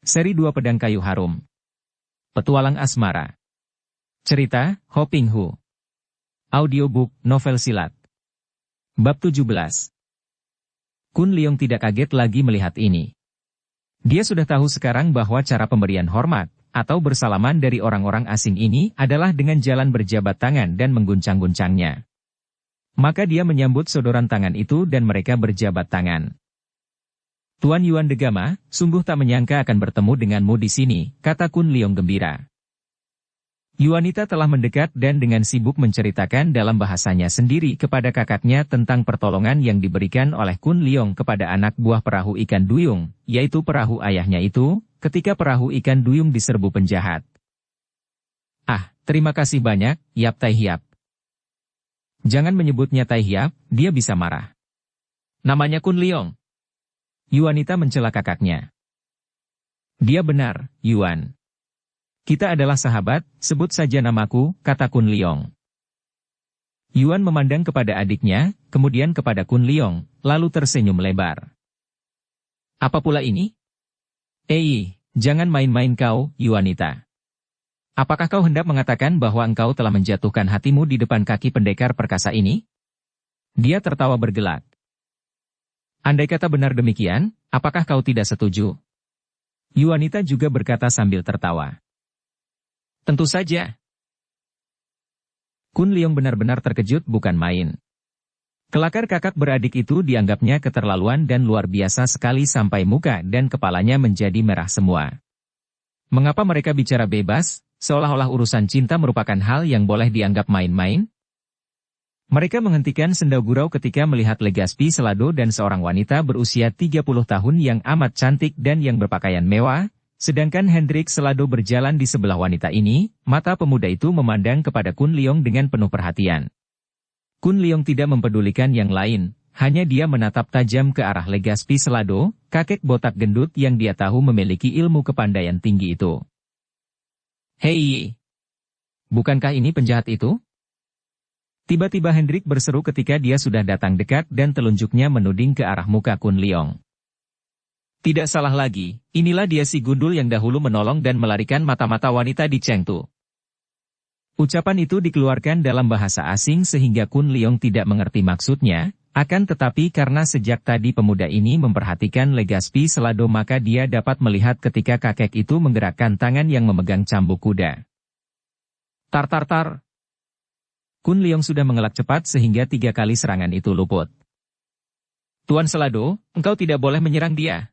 Seri 2 Pedang Kayu Harum. Petualang Asmara. Cerita, Ho Ping Hu. Audiobook, novel silat. Bab 17. Kun Leong tidak kaget lagi melihat ini. Dia sudah tahu sekarang bahwa cara pemberian hormat, atau bersalaman dari orang-orang asing ini adalah dengan jalan berjabat tangan dan mengguncang-guncangnya. Maka dia menyambut sodoran tangan itu dan mereka berjabat tangan. Tuan Yuan de Gama, sungguh tak menyangka akan bertemu denganmu di sini, kata Kun Leong gembira. Yuanita telah mendekat dan dengan sibuk menceritakan dalam bahasanya sendiri kepada kakaknya tentang pertolongan yang diberikan oleh Kun Leong kepada anak buah perahu ikan duyung, yaitu perahu ayahnya itu, ketika perahu ikan duyung diserbu penjahat. Ah, terima kasih banyak, Yap Tai Hiap. Jangan menyebutnya Tai Hiap, dia bisa marah. Namanya Kun Leong. Yuanita mencela kakaknya. Dia benar, Yuan. Kita adalah sahabat, sebut saja namaku, kata Kun Leong. Yuan memandang kepada adiknya, kemudian kepada Kun Leong, lalu tersenyum lebar. Apa pula ini? Jangan main-main kau, Yuanita. Apakah kau hendak mengatakan bahwa engkau telah menjatuhkan hatimu di depan kaki pendekar perkasa ini? Dia tertawa bergelak. Andai kata benar demikian, apakah kau tidak setuju? Yuanita juga berkata sambil tertawa. Tentu saja. Kun Leong benar-benar terkejut bukan main. Kelakar kakak beradik itu dianggapnya keterlaluan dan luar biasa sekali sampai muka dan kepalanya menjadi merah semua. Mengapa mereka bicara bebas, seolah-olah urusan cinta merupakan hal yang boleh dianggap main-main? Mereka menghentikan sendau gurau ketika melihat Legaspi Selado dan seorang wanita berusia 30 tahun yang amat cantik dan yang berpakaian mewah, sedangkan Hendrik Selado berjalan di sebelah wanita ini, mata pemuda itu memandang kepada Kun Leong dengan penuh perhatian. Kun Leong tidak mempedulikan yang lain, hanya dia menatap tajam ke arah Legaspi Selado, kakek botak gendut yang dia tahu memiliki ilmu kepandaian tinggi itu. Hei! Bukankah ini penjahat itu? Tiba-tiba Hendrik berseru ketika dia sudah datang dekat dan telunjuknya menuding ke arah muka Kun Leong. Tidak salah lagi, inilah dia si gundul yang dahulu menolong dan melarikan mata-mata wanita di Chengtu. Ucapan itu dikeluarkan dalam bahasa asing sehingga Kun Leong tidak mengerti maksudnya, akan tetapi karena sejak tadi pemuda ini memperhatikan Legaspi Selado maka dia dapat melihat ketika kakek itu menggerakkan tangan yang memegang cambuk kuda. Tar. Kun Leong sudah mengelak cepat sehingga 3 kali serangan itu luput. Tuan Selado, engkau tidak boleh menyerang dia.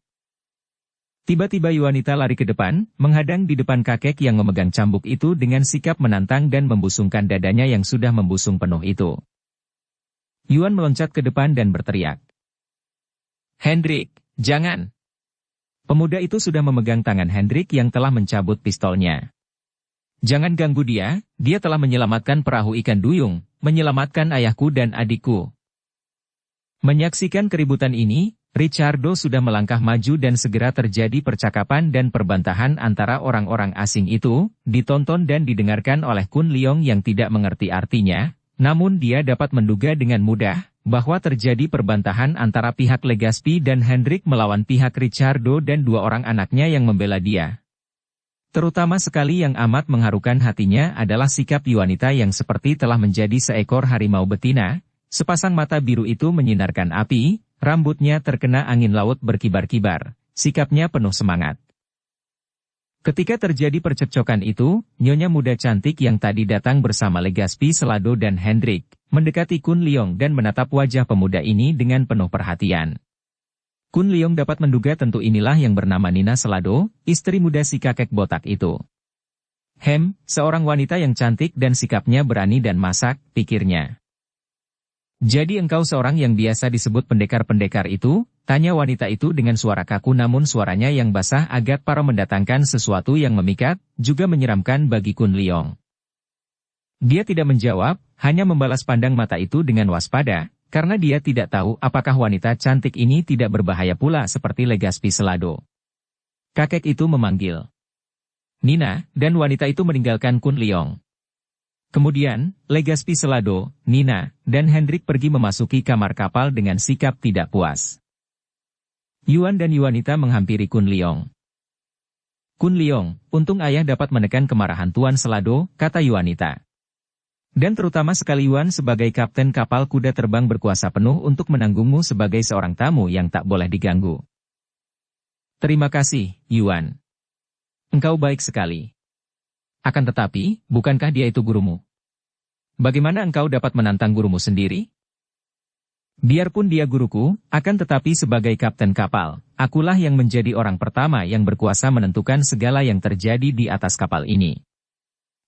Tiba-tiba Yuanita lari ke depan, menghadang di depan kakek yang memegang cambuk itu dengan sikap menantang dan membusungkan dadanya yang sudah membusung penuh itu. Yuan meloncat ke depan dan berteriak. Hendrik, jangan! Pemuda itu sudah memegang tangan Hendrik yang telah mencabut pistolnya. Jangan ganggu dia telah menyelamatkan perahu ikan duyung, menyelamatkan ayahku dan adikku. Menyaksikan keributan ini, Richardo sudah melangkah maju dan segera terjadi percakapan dan perbantahan antara orang-orang asing itu, ditonton dan didengarkan oleh Kun Leong yang tidak mengerti artinya, namun dia dapat menduga dengan mudah, bahwa terjadi perbantahan antara pihak Legaspi dan Hendrik melawan pihak Richardo dan 2 orang anaknya yang membela dia. Terutama sekali yang amat mengharukan hatinya adalah sikap Yuanita yang seperti telah menjadi seekor harimau betina, sepasang mata biru itu menyinarkan api, rambutnya terkena angin laut berkibar-kibar, sikapnya penuh semangat. Ketika terjadi percekcokan itu, nyonya muda cantik yang tadi datang bersama Legaspi Selado dan Hendrik, mendekati Kun Leong dan menatap wajah pemuda ini dengan penuh perhatian. Kun Leong dapat menduga tentu inilah yang bernama Nina Selado, istri muda si kakek botak itu. Seorang wanita yang cantik dan sikapnya berani dan masak, pikirnya. Jadi engkau seorang yang biasa disebut pendekar-pendekar itu? Tanya wanita itu dengan suara kaku namun suaranya yang basah agak para mendatangkan sesuatu yang memikat, juga menyeramkan bagi Kun Leong. Dia tidak menjawab, hanya membalas pandang mata itu dengan waspada, karena dia tidak tahu apakah wanita cantik ini tidak berbahaya pula seperti Legaspi Selado. Kakek itu memanggil Nina, dan wanita itu meninggalkan Kun Leong. Kemudian, Legaspi Selado, Nina, dan Hendrik pergi memasuki kamar kapal dengan sikap tidak puas. Yuan dan Yuanita menghampiri Kun Leong. Kun Leong, untung ayah dapat menekan kemarahan Tuan Selado, kata Yuanita. Dan terutama sekali Yuan sebagai kapten kapal kuda terbang berkuasa penuh untuk menanggungmu sebagai seorang tamu yang tak boleh diganggu. Terima kasih, Yuan. Engkau baik sekali. Akan tetapi, bukankah dia itu gurumu? Bagaimana engkau dapat menantang gurumu sendiri? Biarpun dia guruku, akan tetapi sebagai kapten kapal, akulah yang menjadi orang pertama yang berkuasa menentukan segala yang terjadi di atas kapal ini.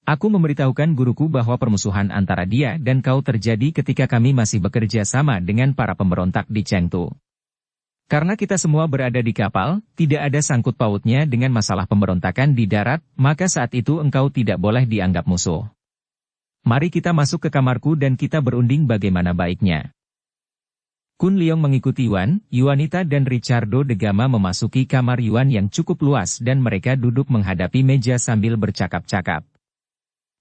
Aku memberitahukan guruku bahwa permusuhan antara dia dan kau terjadi ketika kami masih bekerja sama dengan para pemberontak di Chengdu. Karena kita semua berada di kapal, tidak ada sangkut pautnya dengan masalah pemberontakan di darat, maka saat itu engkau tidak boleh dianggap musuh. Mari kita masuk ke kamarku dan kita berunding bagaimana baiknya. Kun Leong mengikuti Yuanita dan Richardo de Gama memasuki kamar Yuan yang cukup luas dan mereka duduk menghadapi meja sambil bercakap-cakap.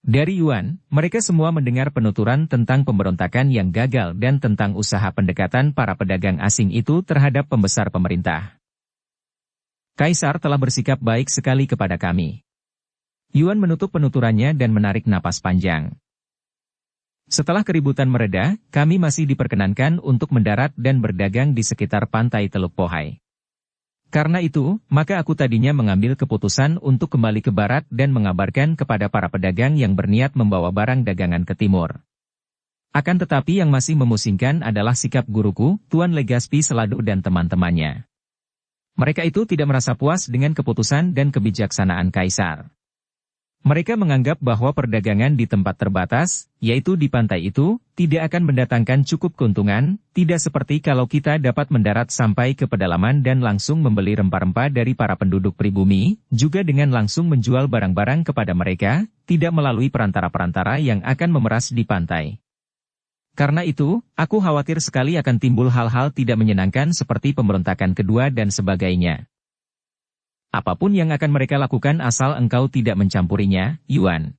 Dari Yuan, mereka semua mendengar penuturan tentang pemberontakan yang gagal dan tentang usaha pendekatan para pedagang asing itu terhadap pembesar pemerintah. Kaisar telah bersikap baik sekali kepada kami. Yuan menutup penuturannya dan menarik napas panjang. Setelah keributan mereda, kami masih diperkenankan untuk mendarat dan berdagang di sekitar pantai Teluk Pohai. Karena itu, maka aku tadinya mengambil keputusan untuk kembali ke barat dan mengabarkan kepada para pedagang yang berniat membawa barang dagangan ke timur. Akan tetapi yang masih memusingkan adalah sikap guruku, Tuan Legaspi Selado dan teman-temannya. Mereka itu tidak merasa puas dengan keputusan dan kebijaksanaan Kaisar. Mereka menganggap bahwa perdagangan di tempat terbatas, yaitu di pantai itu, tidak akan mendatangkan cukup keuntungan, tidak seperti kalau kita dapat mendarat sampai ke pedalaman dan langsung membeli rempah-rempah dari para penduduk pribumi, juga dengan langsung menjual barang-barang kepada mereka, tidak melalui perantara-perantara yang akan memeras di pantai. Karena itu, aku khawatir sekali akan timbul hal-hal tidak menyenangkan seperti pemberontakan kedua dan sebagainya. Apapun yang akan mereka lakukan asal engkau tidak mencampurinya, Yuan.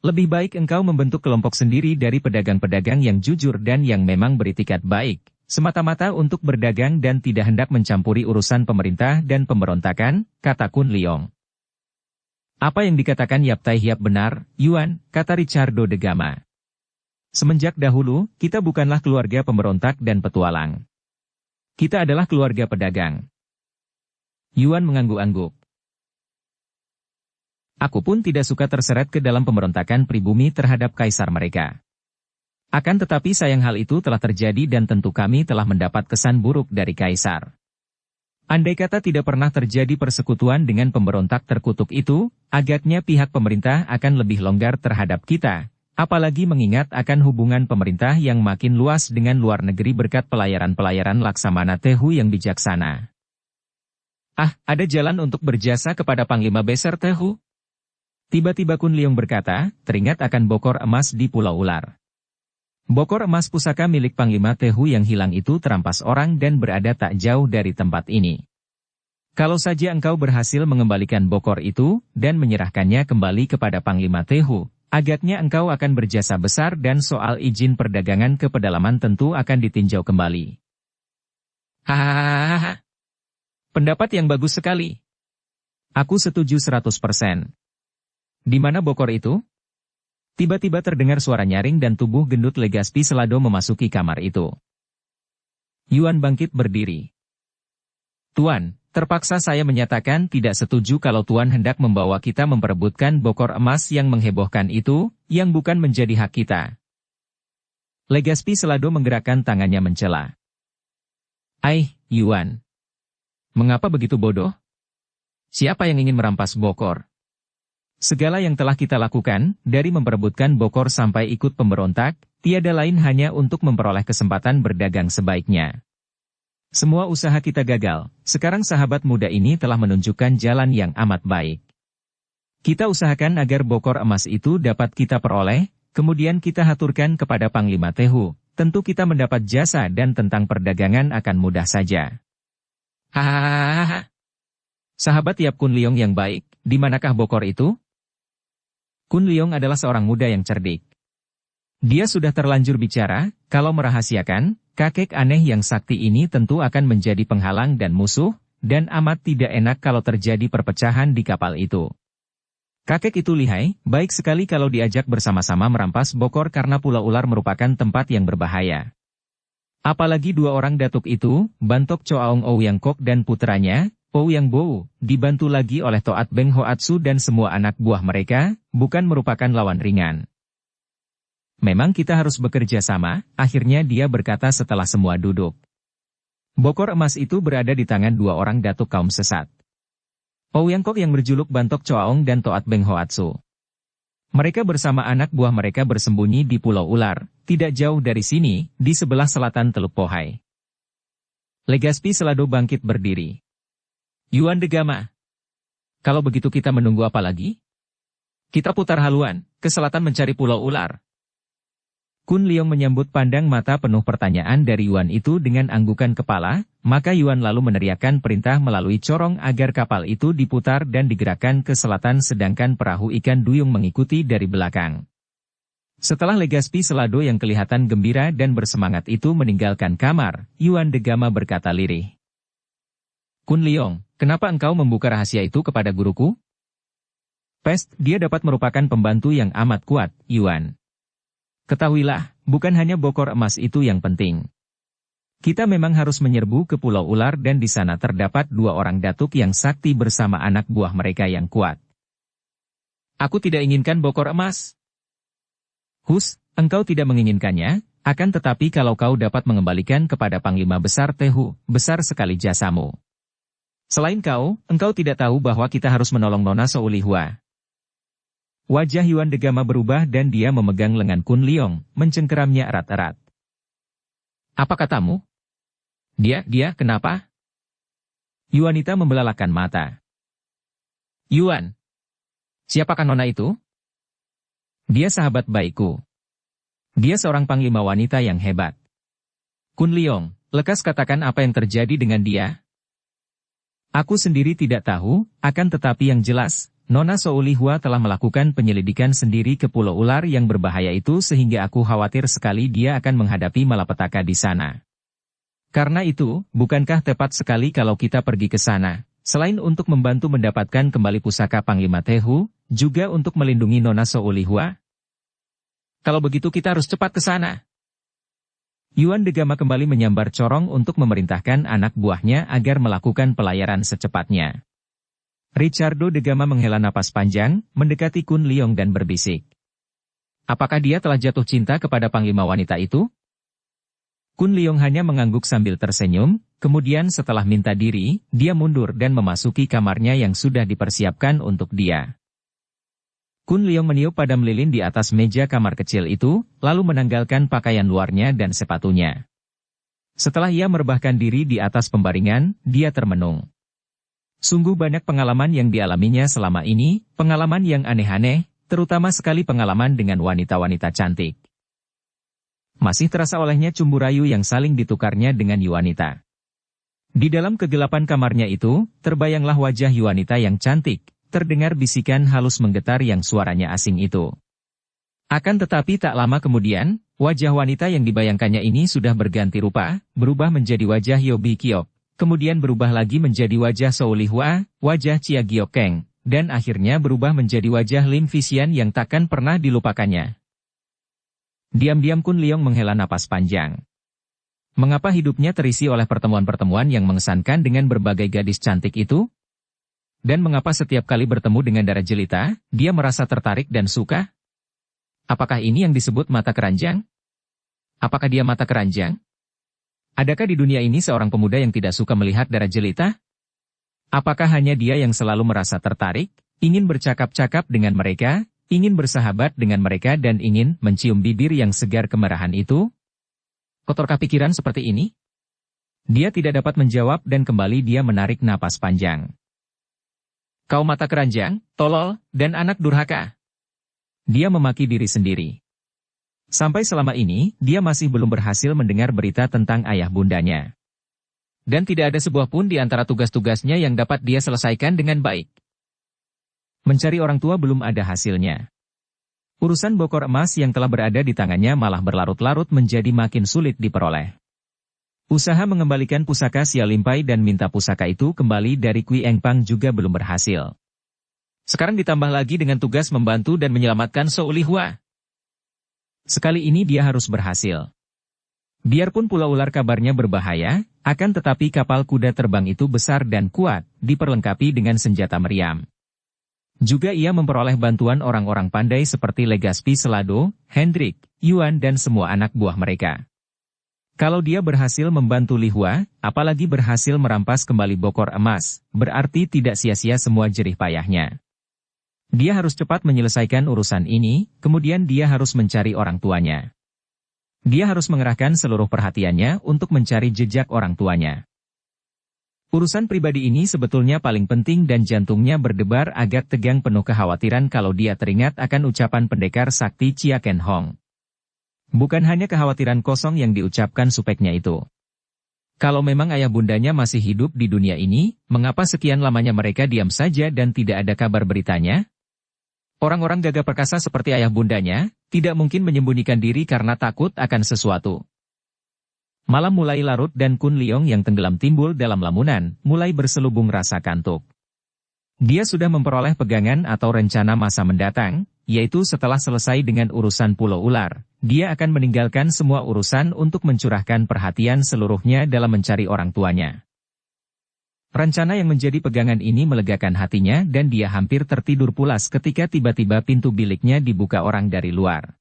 Lebih baik engkau membentuk kelompok sendiri dari pedagang-pedagang yang jujur dan yang memang beritikat baik, semata-mata untuk berdagang dan tidak hendak mencampuri urusan pemerintah dan pemberontakan, kata Kun Leong. Apa yang dikatakan Yap Tai Hiap benar, Yuan, kata Richardo de Gama. Semenjak dahulu, kita bukanlah keluarga pemberontak dan petualang. Kita adalah keluarga pedagang. Yuan mengangguk-angguk. Aku pun tidak suka terseret ke dalam pemberontakan pribumi terhadap kaisar mereka. Akan tetapi sayang hal itu telah terjadi dan tentu kami telah mendapat kesan buruk dari kaisar. Andai kata tidak pernah terjadi persekutuan dengan pemberontak terkutuk itu, agaknya pihak pemerintah akan lebih longgar terhadap kita, apalagi mengingat akan hubungan pemerintah yang makin luas dengan luar negeri berkat pelayaran-pelayaran Laksamana Tehu yang bijaksana. Ada jalan untuk berjasa kepada Panglima Besar Tehu? Tiba-tiba Kun Leong berkata, teringat akan bokor emas di Pulau Ular. Bokor emas pusaka milik Panglima Tehu yang hilang itu terampas orang dan berada tak jauh dari tempat ini. Kalau saja engkau berhasil mengembalikan bokor itu, dan menyerahkannya kembali kepada Panglima Tehu, agaknya engkau akan berjasa besar dan soal izin perdagangan ke pedalaman tentu akan ditinjau kembali. Hahaha. Pendapat yang bagus sekali. Aku setuju 100%. Di mana bokor itu? Tiba-tiba terdengar suara nyaring dan tubuh gendut Legaspi Selado memasuki kamar itu. Yuan bangkit berdiri. Tuan, terpaksa saya menyatakan tidak setuju kalau Tuan hendak membawa kita memperebutkan bokor emas yang menghebohkan itu, yang bukan menjadi hak kita. Legaspi Selado menggerakkan tangannya mencela. Yuan. Mengapa begitu bodoh? Siapa yang ingin merampas bokor? Segala yang telah kita lakukan, dari memperebutkan bokor sampai ikut pemberontak, tiada lain hanya untuk memperoleh kesempatan berdagang sebaiknya. Semua usaha kita gagal, sekarang sahabat muda ini telah menunjukkan jalan yang amat baik. Kita usahakan agar bokor emas itu dapat kita peroleh, kemudian kita haturkan kepada Panglima Tehu, tentu kita mendapat jasa dan tentang perdagangan akan mudah saja. Hahaha. Sahabat Yap Kun Leong yang baik, di manakah bokor itu? Kun Leong adalah seorang muda yang cerdik. Dia sudah terlanjur bicara, kalau merahasiakan, kakek aneh yang sakti ini tentu akan menjadi penghalang dan musuh, dan amat tidak enak kalau terjadi perpecahan di kapal itu. Kakek itu lihai, baik sekali kalau diajak bersama-sama merampas Bokor karena Pulau Ular merupakan tempat yang berbahaya. Apalagi dua orang datuk itu, Bantok Choaong Ouyang Kok dan putranya, Ouyang Bow, dibantu lagi oleh Toat Beng Hoatsu dan semua anak buah mereka, bukan merupakan lawan ringan. Memang kita harus bekerja sama, akhirnya dia berkata setelah semua duduk. Bokor emas itu berada di tangan dua orang datuk kaum sesat. Ouyang Kok yang berjuluk Bantok Choaong dan Toat Beng Hoatsu. Mereka bersama anak buah mereka bersembunyi di Pulau Ular, tidak jauh dari sini, di sebelah selatan Teluk Pohai. Legazpi Selado bangkit berdiri. Yuan de Gama. Kalau begitu kita menunggu apa lagi? Kita putar haluan, ke selatan mencari Pulau Ular. Kun Leong menyambut pandang mata penuh pertanyaan dari Yuan itu dengan anggukan kepala, maka Yuan lalu meneriakkan perintah melalui corong agar kapal itu diputar dan digerakkan ke selatan sedangkan perahu ikan duyung mengikuti dari belakang. Setelah Legazpi Selado yang kelihatan gembira dan bersemangat itu meninggalkan kamar, Yuan de Gama berkata lirih. Kun Leong, kenapa engkau membuka rahasia itu kepada guruku? Pest, dia dapat merupakan pembantu yang amat kuat, Yuan. Ketahuilah, bukan hanya Bokor emas itu yang penting. Kita memang harus menyerbu ke Pulau Ular dan di sana terdapat dua orang datuk yang sakti bersama anak buah mereka yang kuat. Aku tidak inginkan Bokor emas. Hus, engkau tidak menginginkannya, akan tetapi kalau kau dapat mengembalikan kepada Panglima Besar Tehu, besar sekali jasamu. Selain kau, engkau tidak tahu bahwa kita harus menolong Nona Soulihua. Wajah Yuan de Gama berubah dan dia memegang lengan Kun Leong, mencengkeramnya erat-erat. Apa katamu? Dia, kenapa? Yuanita membelalakan mata. Yuan. Siapakah Nona itu? Dia sahabat baikku. Dia seorang panglima wanita yang hebat. Kun Leong, lekas katakan apa yang terjadi dengan dia? Aku sendiri tidak tahu, akan tetapi yang jelas, Nona Soulihua telah melakukan penyelidikan sendiri ke Pulau Ular yang berbahaya itu sehingga aku khawatir sekali dia akan menghadapi malapetaka di sana. Karena itu, bukankah tepat sekali kalau kita pergi ke sana, selain untuk membantu mendapatkan kembali pusaka Panglima Tehu, juga untuk melindungi Nona Soulihua? Kalau begitu kita harus cepat ke sana. Yuan de Gama kembali menyambar corong untuk memerintahkan anak buahnya agar melakukan pelayaran secepatnya. Richardo de Gama menghela napas panjang, mendekati Kun Leong dan berbisik. Apakah dia telah jatuh cinta kepada panglima wanita itu? Kun Leong hanya mengangguk sambil tersenyum, kemudian setelah minta diri, dia mundur dan memasuki kamarnya yang sudah dipersiapkan untuk dia. Kun Leong meniup padam lilin di atas meja kamar kecil itu, lalu menanggalkan pakaian luarnya dan sepatunya. Setelah ia merebahkan diri di atas pembaringan, dia termenung. Sungguh banyak pengalaman yang dialaminya selama ini, pengalaman yang aneh-aneh, terutama sekali pengalaman dengan wanita-wanita cantik. Masih terasa olehnya cumbu rayu yang saling ditukarnya dengan Yuanita. Di dalam kegelapan kamarnya itu, terbayanglah wajah Yuanita yang cantik, terdengar bisikan halus menggetar yang suaranya asing itu. Akan tetapi tak lama kemudian, wajah wanita yang dibayangkannya ini sudah berganti rupa, berubah menjadi wajah Yobi Kiok. Kemudian berubah lagi menjadi wajah Soulihua, wajah Chia Giokeng, dan akhirnya berubah menjadi wajah Lim Visian yang takkan pernah dilupakannya. Diam-diam Kun Leong menghela napas panjang. Mengapa hidupnya terisi oleh pertemuan-pertemuan yang mengesankan dengan berbagai gadis cantik itu? Dan mengapa setiap kali bertemu dengan darah jelita, dia merasa tertarik dan suka? Apakah ini yang disebut mata keranjang? Apakah dia mata keranjang? Adakah di dunia ini seorang pemuda yang tidak suka melihat darah jelita? Apakah hanya dia yang selalu merasa tertarik, ingin bercakap-cakap dengan mereka, ingin bersahabat dengan mereka dan ingin mencium bibir yang segar kemerahan itu? Kotorkah pikiran seperti ini? Dia tidak dapat menjawab dan kembali dia menarik napas panjang. Kau mata keranjang, tolol, dan anak durhaka. Dia memaki diri sendiri. Sampai selama ini, dia masih belum berhasil mendengar berita tentang ayah bundanya. Dan tidak ada sebuah pun di antara tugas-tugasnya yang dapat dia selesaikan dengan baik. Mencari orang tua belum ada hasilnya. Urusan Bokor emas yang telah berada di tangannya malah berlarut-larut menjadi makin sulit diperoleh. Usaha mengembalikan pusaka Xia Limpai dan minta pusaka itu kembali dari Kui Engpang juga belum berhasil. Sekarang ditambah lagi dengan tugas membantu dan menyelamatkan Shou Lihua. Sekali ini dia harus berhasil. Biarpun Pulau Ular kabarnya berbahaya, akan tetapi kapal kuda terbang itu besar dan kuat, diperlengkapi dengan senjata meriam. Juga ia memperoleh bantuan orang-orang pandai seperti Legaspi Selado, Hendrik, Yuan dan semua anak buah mereka. Kalau dia berhasil membantu Lihua, apalagi berhasil merampas kembali Bokor Emas, berarti tidak sia-sia semua jerih payahnya. Dia harus cepat menyelesaikan urusan ini, kemudian dia harus mencari orang tuanya. Dia harus mengerahkan seluruh perhatiannya untuk mencari jejak orang tuanya. Urusan pribadi ini sebetulnya paling penting dan jantungnya berdebar agak tegang penuh kekhawatiran kalau dia teringat akan ucapan pendekar sakti Chia Ken Hong. Bukan hanya kekhawatiran kosong yang diucapkan supeknya itu. Kalau memang ayah bundanya masih hidup di dunia ini, mengapa sekian lamanya mereka diam saja dan tidak ada kabar beritanya? Orang-orang gagah perkasa seperti ayah bundanya, tidak mungkin menyembunyikan diri karena takut akan sesuatu. Malam mulai larut dan Kun Leong yang tenggelam timbul dalam lamunan, mulai berselubung rasa kantuk. Dia sudah memperoleh pegangan atau rencana masa mendatang, yaitu setelah selesai dengan urusan Pulau Ular, dia akan meninggalkan semua urusan untuk mencurahkan perhatian seluruhnya dalam mencari orang tuanya. Rencana yang menjadi pegangan ini melegakan hatinya dan dia hampir tertidur pulas ketika tiba-tiba pintu biliknya dibuka orang dari luar.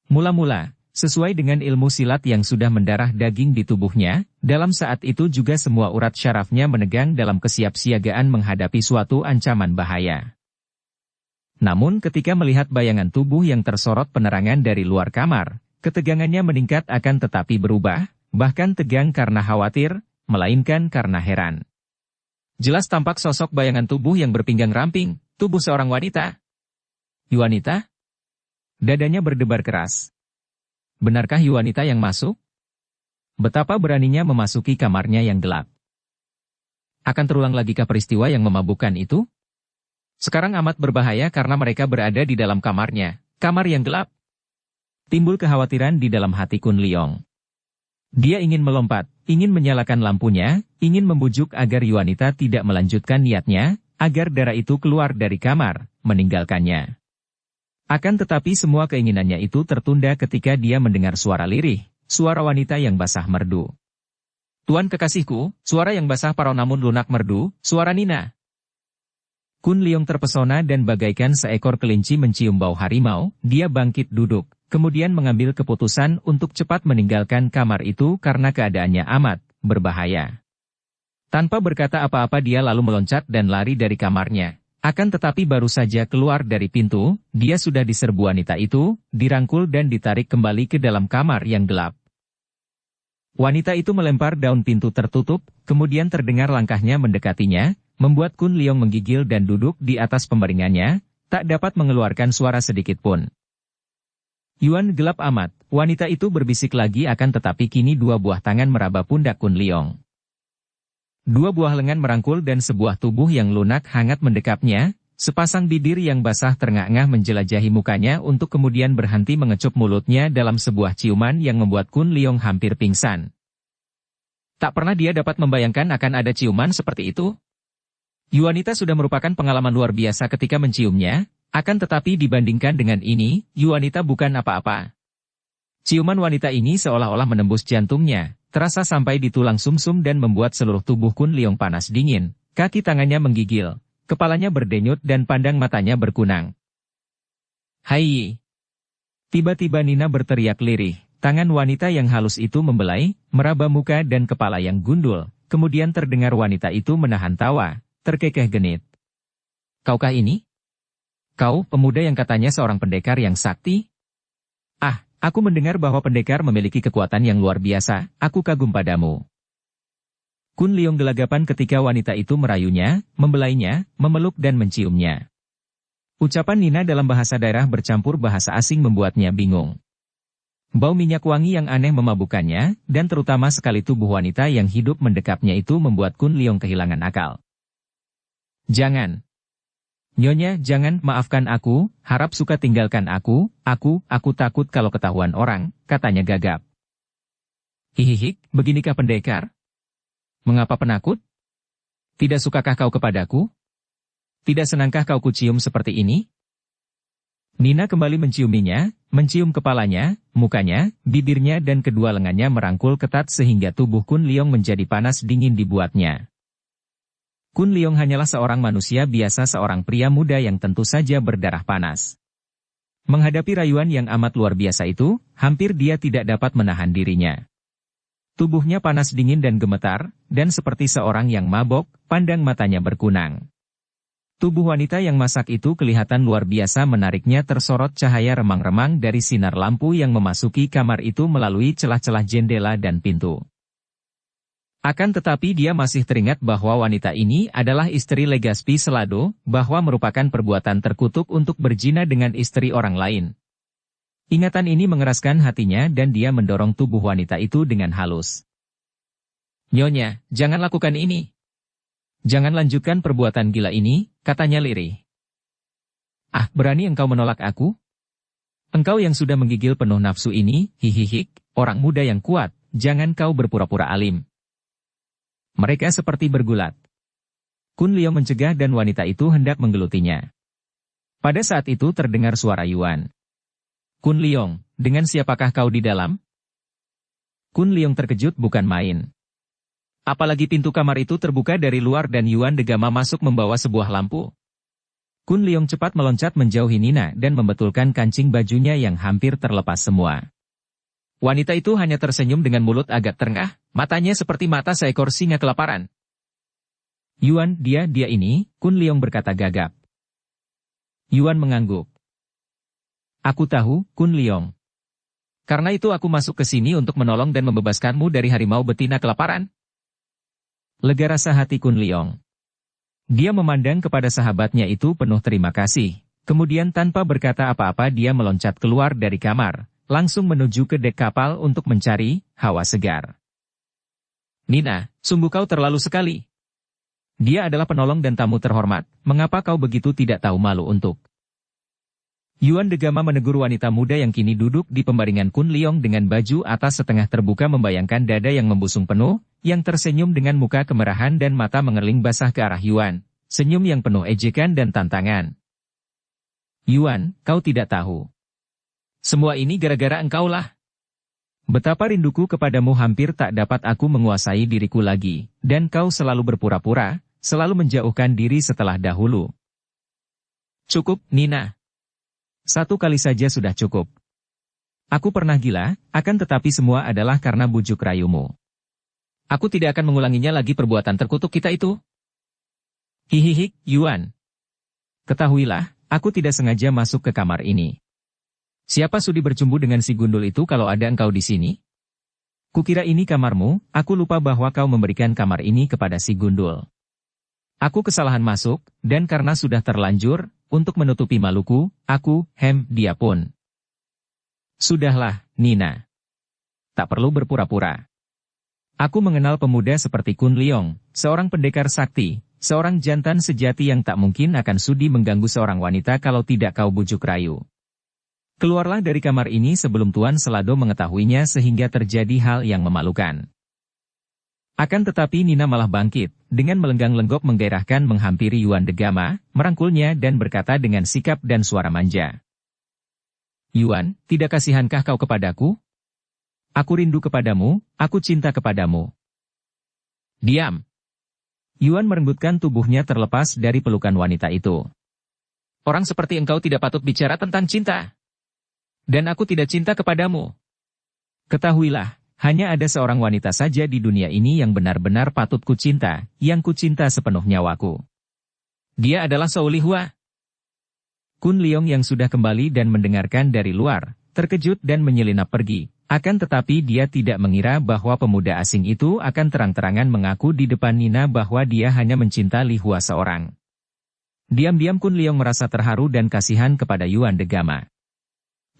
Mula-mula, sesuai dengan ilmu silat yang sudah mendarah daging di tubuhnya, dalam saat itu juga semua urat syarafnya menegang dalam kesiapsiagaan menghadapi suatu ancaman bahaya. Namun ketika melihat bayangan tubuh yang tersorot penerangan dari luar kamar, ketegangannya meningkat akan tetapi berubah, bahkan tegang karena khawatir, melainkan karena heran. Jelas tampak sosok bayangan tubuh yang berpinggang ramping, tubuh seorang wanita. Yuanita? Dadanya berdebar keras. Benarkah Yuanita yang masuk? Betapa beraninya memasuki kamarnya yang gelap. Akan terulang lagikah peristiwa yang memabukkan itu? Sekarang amat berbahaya karena mereka berada di dalam kamarnya, kamar yang gelap. Timbul kekhawatiran di dalam hati Kun Leong. Dia ingin melompat, ingin menyalakan lampunya, ingin membujuk agar Yuanita tidak melanjutkan niatnya, agar darah itu keluar dari kamar, meninggalkannya. Akan tetapi semua keinginannya itu tertunda ketika dia mendengar suara lirih, suara wanita yang basah merdu. Tuan kekasihku, suara yang basah parau namun lunak merdu, suara Nina. Kun Leong terpesona dan bagaikan seekor kelinci mencium bau harimau, dia bangkit duduk, kemudian mengambil keputusan untuk cepat meninggalkan kamar itu karena keadaannya amat berbahaya. Tanpa berkata apa-apa dia lalu meloncat dan lari dari kamarnya. Akan tetapi baru saja keluar dari pintu, dia sudah diserbu wanita itu, dirangkul dan ditarik kembali ke dalam kamar yang gelap. Wanita itu melempar daun pintu tertutup, kemudian terdengar langkahnya mendekatinya, membuat Kun Leong menggigil dan duduk di atas pembaringannya, tak dapat mengeluarkan suara sedikit pun. Yuan gelap amat, wanita itu berbisik lagi akan tetapi kini dua buah tangan meraba pundak Kun Leong. Dua buah lengan merangkul dan sebuah tubuh yang lunak hangat mendekapnya, sepasang bibir yang basah terengah-engah menjelajahi mukanya untuk kemudian berhenti mengecup mulutnya dalam sebuah ciuman yang membuat Kun Leong hampir pingsan. Tak pernah dia dapat membayangkan akan ada ciuman seperti itu. Yuanita sudah merupakan pengalaman luar biasa ketika menciumnya, akan tetapi dibandingkan dengan ini, Yuanita bukan apa-apa. Ciuman wanita ini seolah-olah menembus jantungnya, terasa sampai di tulang sumsum dan membuat seluruh tubuh Kun Leong panas dingin, kaki tangannya menggigil, kepalanya berdenyut dan pandang matanya berkunang. Hai! Tiba-tiba Nina berteriak lirih, tangan wanita yang halus itu membelai, meraba muka dan kepala yang gundul, kemudian terdengar wanita itu menahan tawa, terkekeh genit. Kaukah ini? Kau, pemuda yang katanya seorang pendekar yang sakti? Ah, aku mendengar bahwa pendekar memiliki kekuatan yang luar biasa, aku kagum padamu. Kun Leong gelagapan ketika wanita itu merayunya, membelainya, memeluk dan menciumnya. Ucapan Nina dalam bahasa daerah bercampur bahasa asing membuatnya bingung. Bau minyak wangi yang aneh memabukkannya, dan terutama sekali tubuh wanita yang hidup mendekapnya itu membuat Kun Leong kehilangan akal. Jangan. Nyonya, jangan, maafkan aku, harap suka tinggalkan aku takut kalau ketahuan orang, katanya gagap. Hihihik, beginikah pendekar? Mengapa penakut? Tidak sukakah kau kepadaku? Tidak senangkah kau kucium seperti ini? Nina kembali menciuminya, mencium kepalanya, mukanya, bibirnya dan kedua lengannya merangkul ketat sehingga tubuh Kun Leong menjadi panas dingin dibuatnya. Kun Leong hanyalah seorang manusia biasa, seorang pria muda yang tentu saja berdarah panas. Menghadapi rayuan yang amat luar biasa itu, hampir dia tidak dapat menahan dirinya. Tubuhnya panas dingin dan gemetar, dan seperti seorang yang mabok, pandang matanya berkunang. Tubuh wanita yang masak itu kelihatan luar biasa menariknya, tersorot cahaya remang-remang dari sinar lampu yang memasuki kamar itu melalui celah-celah jendela dan pintu. Akan tetapi dia masih teringat bahwa wanita ini adalah istri Legaspi Selado, bahwa merupakan perbuatan terkutuk untuk berzina dengan istri orang lain. Ingatan ini mengeraskan hatinya dan dia mendorong tubuh wanita itu dengan halus. "Nyonya, jangan lakukan ini. Jangan lanjutkan perbuatan gila ini," katanya lirih. "Ah, berani engkau menolak aku? Engkau yang sudah menggigil penuh nafsu ini, hihihik, orang muda yang kuat, jangan kau berpura-pura alim." Mereka seperti bergulat. Kun Leong mencegah dan wanita itu hendak menggelutinya. Pada saat itu terdengar suara Yuan. "Kun Leong, dengan siapakah kau di dalam?" Kun Leong terkejut bukan main. Apalagi pintu kamar itu terbuka dari luar dan Yuan Degama masuk membawa sebuah lampu. Kun Leong cepat meloncat menjauhi Nina dan membetulkan kancing bajunya yang hampir terlepas semua. Wanita itu hanya tersenyum dengan mulut agak terengah, matanya seperti mata seekor singa kelaparan. "Yuan, dia ini," Kun Leong berkata gagap. Yuan mengangguk. "Aku tahu, Kun Leong. Karena itu aku masuk ke sini untuk menolong dan membebaskanmu dari harimau betina kelaparan." Lega rasa hati Kun Leong. Dia memandang kepada sahabatnya itu penuh terima kasih, kemudian tanpa berkata apa-apa dia meloncat keluar dari kamar, langsung menuju ke dek kapal untuk mencari hawa segar. "Nina, sungguh kau terlalu sekali. Dia adalah penolong dan tamu terhormat, mengapa kau begitu tidak tahu malu untuk..." Yuan Degama menegur wanita muda yang kini duduk di pembaringan Kun Leong dengan baju atas setengah terbuka membayangkan dada yang membusung penuh, yang tersenyum dengan muka kemerahan dan mata mengerling basah ke arah Yuan, senyum yang penuh ejekan dan tantangan. "Yuan, kau tidak tahu. Semua ini gara-gara engkaulah. Betapa rinduku kepadamu hampir tak dapat aku menguasai diriku lagi, dan kau selalu berpura-pura, selalu menjauhkan diri setelah dahulu." "Cukup, Nina. Satu kali saja sudah cukup. Aku pernah gila, akan tetapi semua adalah karena bujuk rayumu. Aku tidak akan mengulanginya lagi perbuatan terkutuk kita itu." "Hihihik, Yuan. Ketahuilah, aku tidak sengaja masuk ke kamar ini. Siapa sudi bercumbu dengan si gundul itu kalau ada engkau di sini? Kukira ini kamarmu, aku lupa bahwa kau memberikan kamar ini kepada si gundul. Aku kesalahan masuk, dan karena sudah terlanjur, untuk menutupi maluku, dia pun." "Sudahlah, Nina. Tak perlu berpura-pura. Aku mengenal pemuda seperti Kun Leong, seorang pendekar sakti, seorang jantan sejati yang tak mungkin akan sudi mengganggu seorang wanita kalau tidak kau bujuk rayu. Keluarlah dari kamar ini sebelum Tuan Selado mengetahuinya sehingga terjadi hal yang memalukan." Akan tetapi Nina malah bangkit, dengan melenggang-lenggok menggairahkan menghampiri Yuan Degama, merangkulnya dan berkata dengan sikap dan suara manja. "Yuan, tidak kasihankah kau kepadaku? Aku rindu kepadamu, aku cinta kepadamu." "Diam!" Yuan merengutkan tubuhnya terlepas dari pelukan wanita itu. "Orang seperti engkau tidak patut bicara tentang cinta. Dan aku tidak cinta kepadamu. Ketahuilah, hanya ada seorang wanita saja di dunia ini yang benar-benar patut kucinta, yang kucinta sepenuh nyawaku. Dia adalah Zhou Lihua." Kun Leong yang sudah kembali dan mendengarkan dari luar, terkejut dan menyelinap pergi, akan tetapi dia tidak mengira bahwa pemuda asing itu akan terang-terangan mengaku di depan Nina bahwa dia hanya mencinta Lihua seorang. Diam-diam Kun Leong merasa terharu dan kasihan kepada Yuan Degama.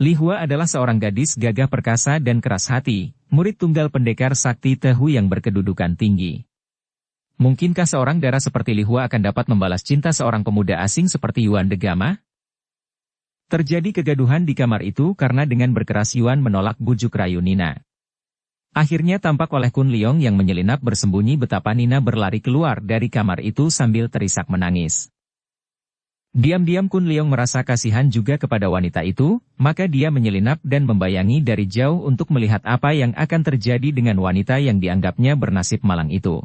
Lihua adalah seorang gadis gagah perkasa dan keras hati, murid tunggal pendekar sakti Tehu yang berkedudukan tinggi. Mungkinkah seorang darah seperti Lihua akan dapat membalas cinta seorang pemuda asing seperti Yuan Degama? Terjadi kegaduhan di kamar itu karena dengan berkeras Yuan menolak bujuk rayu Nina. Akhirnya tampak oleh Kun Leong yang menyelinap bersembunyi betapa Nina berlari keluar dari kamar itu sambil terisak menangis. Diam-diam Kun Leong merasa kasihan juga kepada wanita itu, maka dia menyelinap dan membayangi dari jauh untuk melihat apa yang akan terjadi dengan wanita yang dianggapnya bernasib malang itu.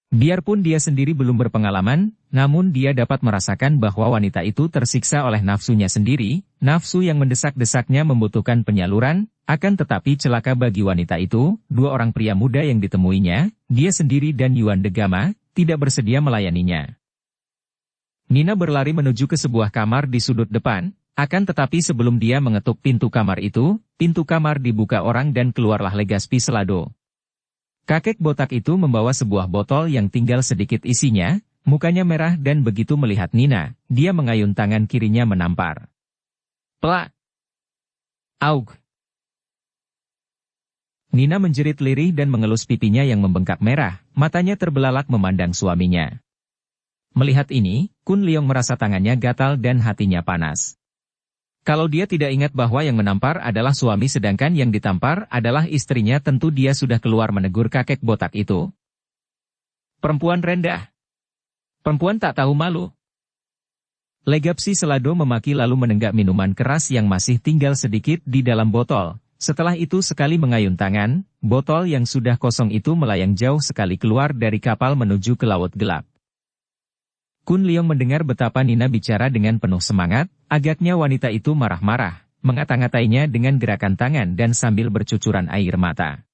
Biarpun dia sendiri belum berpengalaman, namun dia dapat merasakan bahwa wanita itu tersiksa oleh nafsunya sendiri, nafsu yang mendesak-desaknya membutuhkan penyaluran, akan tetapi celaka bagi wanita itu, dua orang pria muda yang ditemuinya, dia sendiri dan Yuan de Gama, tidak bersedia melayaninya. Nina berlari menuju ke sebuah kamar di sudut depan, akan tetapi sebelum dia mengetuk pintu kamar itu, pintu kamar dibuka orang dan keluarlah Legaspi Selado. Kakek botak itu membawa sebuah botol yang tinggal sedikit isinya, mukanya merah dan begitu melihat Nina, dia mengayun tangan kirinya menampar. Plak! Aug! Nina menjerit lirih dan mengelus pipinya yang membengkak merah, matanya terbelalak memandang suaminya. Melihat ini, Kun Leong merasa tangannya gatal dan hatinya panas. Kalau dia tidak ingat bahwa yang menampar adalah suami sedangkan yang ditampar adalah istrinya, tentu dia sudah keluar menegur kakek botak itu. Perempuan rendah. Perempuan tak tahu malu. Legaspi Selado memaki lalu menenggak minuman keras yang masih tinggal sedikit di dalam botol. Setelah itu sekali mengayun tangan, botol yang sudah kosong itu melayang jauh sekali keluar dari kapal menuju ke laut gelap. Kun Leong mendengar betapa Nina bicara dengan penuh semangat, agaknya wanita itu marah-marah, mengata-ngatainya dengan gerakan tangan dan sambil bercucuran air mata.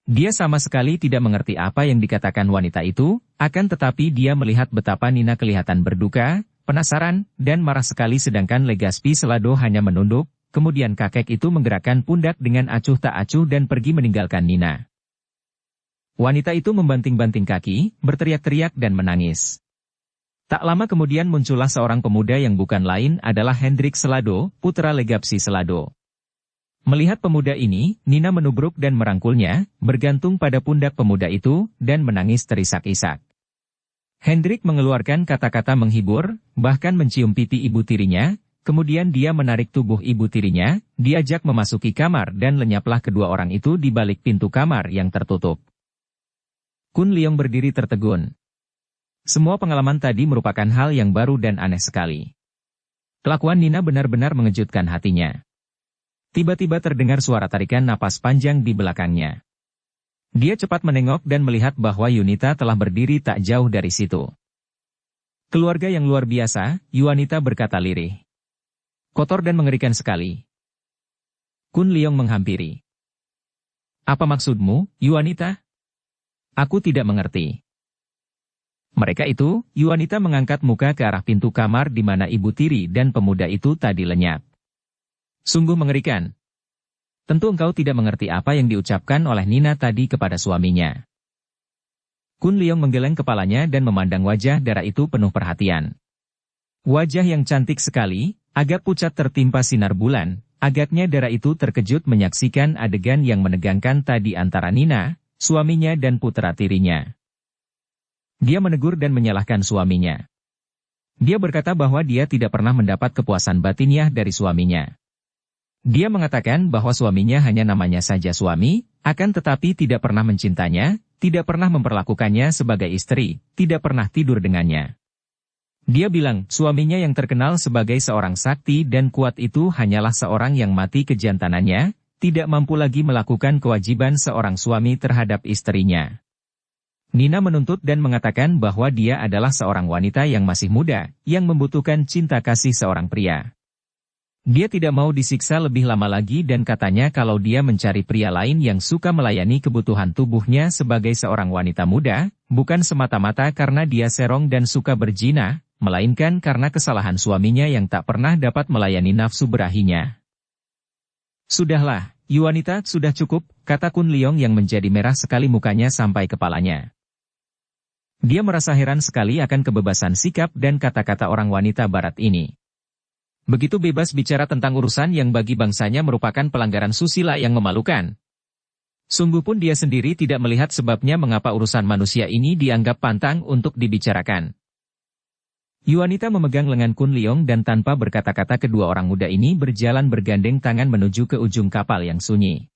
Dia sama sekali tidak mengerti apa yang dikatakan wanita itu, akan tetapi dia melihat betapa Nina kelihatan berduka, penasaran, dan marah sekali sedangkan Legaspi Selado hanya menunduk, kemudian kakek itu menggerakkan pundak dengan acuh tak acuh dan pergi meninggalkan Nina. Wanita itu membanting-banting kaki, berteriak-teriak dan menangis. Tak lama kemudian muncullah seorang pemuda yang bukan lain adalah Hendrik Selado, putra Legaspi Selado. Melihat pemuda ini, Nina menubruk dan merangkulnya, bergantung pada pundak pemuda itu, dan menangis terisak-isak. Hendrik mengeluarkan kata-kata menghibur, bahkan mencium pipi ibu tirinya, kemudian dia menarik tubuh ibu tirinya, diajak memasuki kamar dan lenyaplah kedua orang itu di balik pintu kamar yang tertutup. Kun Leong berdiri tertegun. Semua pengalaman tadi merupakan hal yang baru dan aneh sekali. Kelakuan Nina benar-benar mengejutkan hatinya. Tiba-tiba terdengar suara tarikan napas panjang di belakangnya. Dia cepat menengok dan melihat bahwa Yunita telah berdiri tak jauh dari situ. Keluarga yang luar biasa, Yuanita berkata lirih. Kotor dan mengerikan sekali. Kun Leong menghampiri. Apa maksudmu, Yuanita? Aku tidak mengerti. Mereka itu, Yuanita mengangkat muka ke arah pintu kamar di mana ibu tiri dan pemuda itu tadi lenyap. Sungguh mengerikan. Tentu engkau tidak mengerti apa yang diucapkan oleh Nina tadi kepada suaminya. Kun Leong menggeleng kepalanya dan memandang wajah Dara itu penuh perhatian. Wajah yang cantik sekali, agak pucat tertimpa sinar bulan, agaknya Dara itu terkejut menyaksikan adegan yang menegangkan tadi antara Nina, suaminya dan putra tirinya. Dia menegur dan menyalahkan suaminya. Dia berkata bahwa dia tidak pernah mendapat kepuasan batiniah dari suaminya. Dia mengatakan bahwa suaminya hanya namanya saja suami, akan tetapi tidak pernah mencintanya, tidak pernah memperlakukannya sebagai istri, tidak pernah tidur dengannya. Dia bilang, suaminya yang terkenal sebagai seorang sakti dan kuat itu hanyalah seorang yang mati kejantanannya, tidak mampu lagi melakukan kewajiban seorang suami terhadap istrinya. Nina menuntut dan mengatakan bahwa dia adalah seorang wanita yang masih muda, yang membutuhkan cinta kasih seorang pria. Dia tidak mau disiksa lebih lama lagi dan katanya kalau dia mencari pria lain yang suka melayani kebutuhan tubuhnya sebagai seorang wanita muda, bukan semata-mata karena dia serong dan suka berzina, melainkan karena kesalahan suaminya yang tak pernah dapat melayani nafsu berahinya. Sudahlah, Yuanita, sudah cukup, kata Kun Leong yang menjadi merah sekali mukanya sampai kepalanya. Dia merasa heran sekali akan kebebasan sikap dan kata-kata orang wanita barat ini. Begitu bebas bicara tentang urusan yang bagi bangsanya merupakan pelanggaran susila yang memalukan. Sungguh pun dia sendiri tidak melihat sebabnya mengapa urusan manusia ini dianggap pantang untuk dibicarakan. Yuanita memegang lengan Kun Leong dan tanpa berkata-kata kedua orang muda ini berjalan bergandeng tangan menuju ke ujung kapal yang sunyi.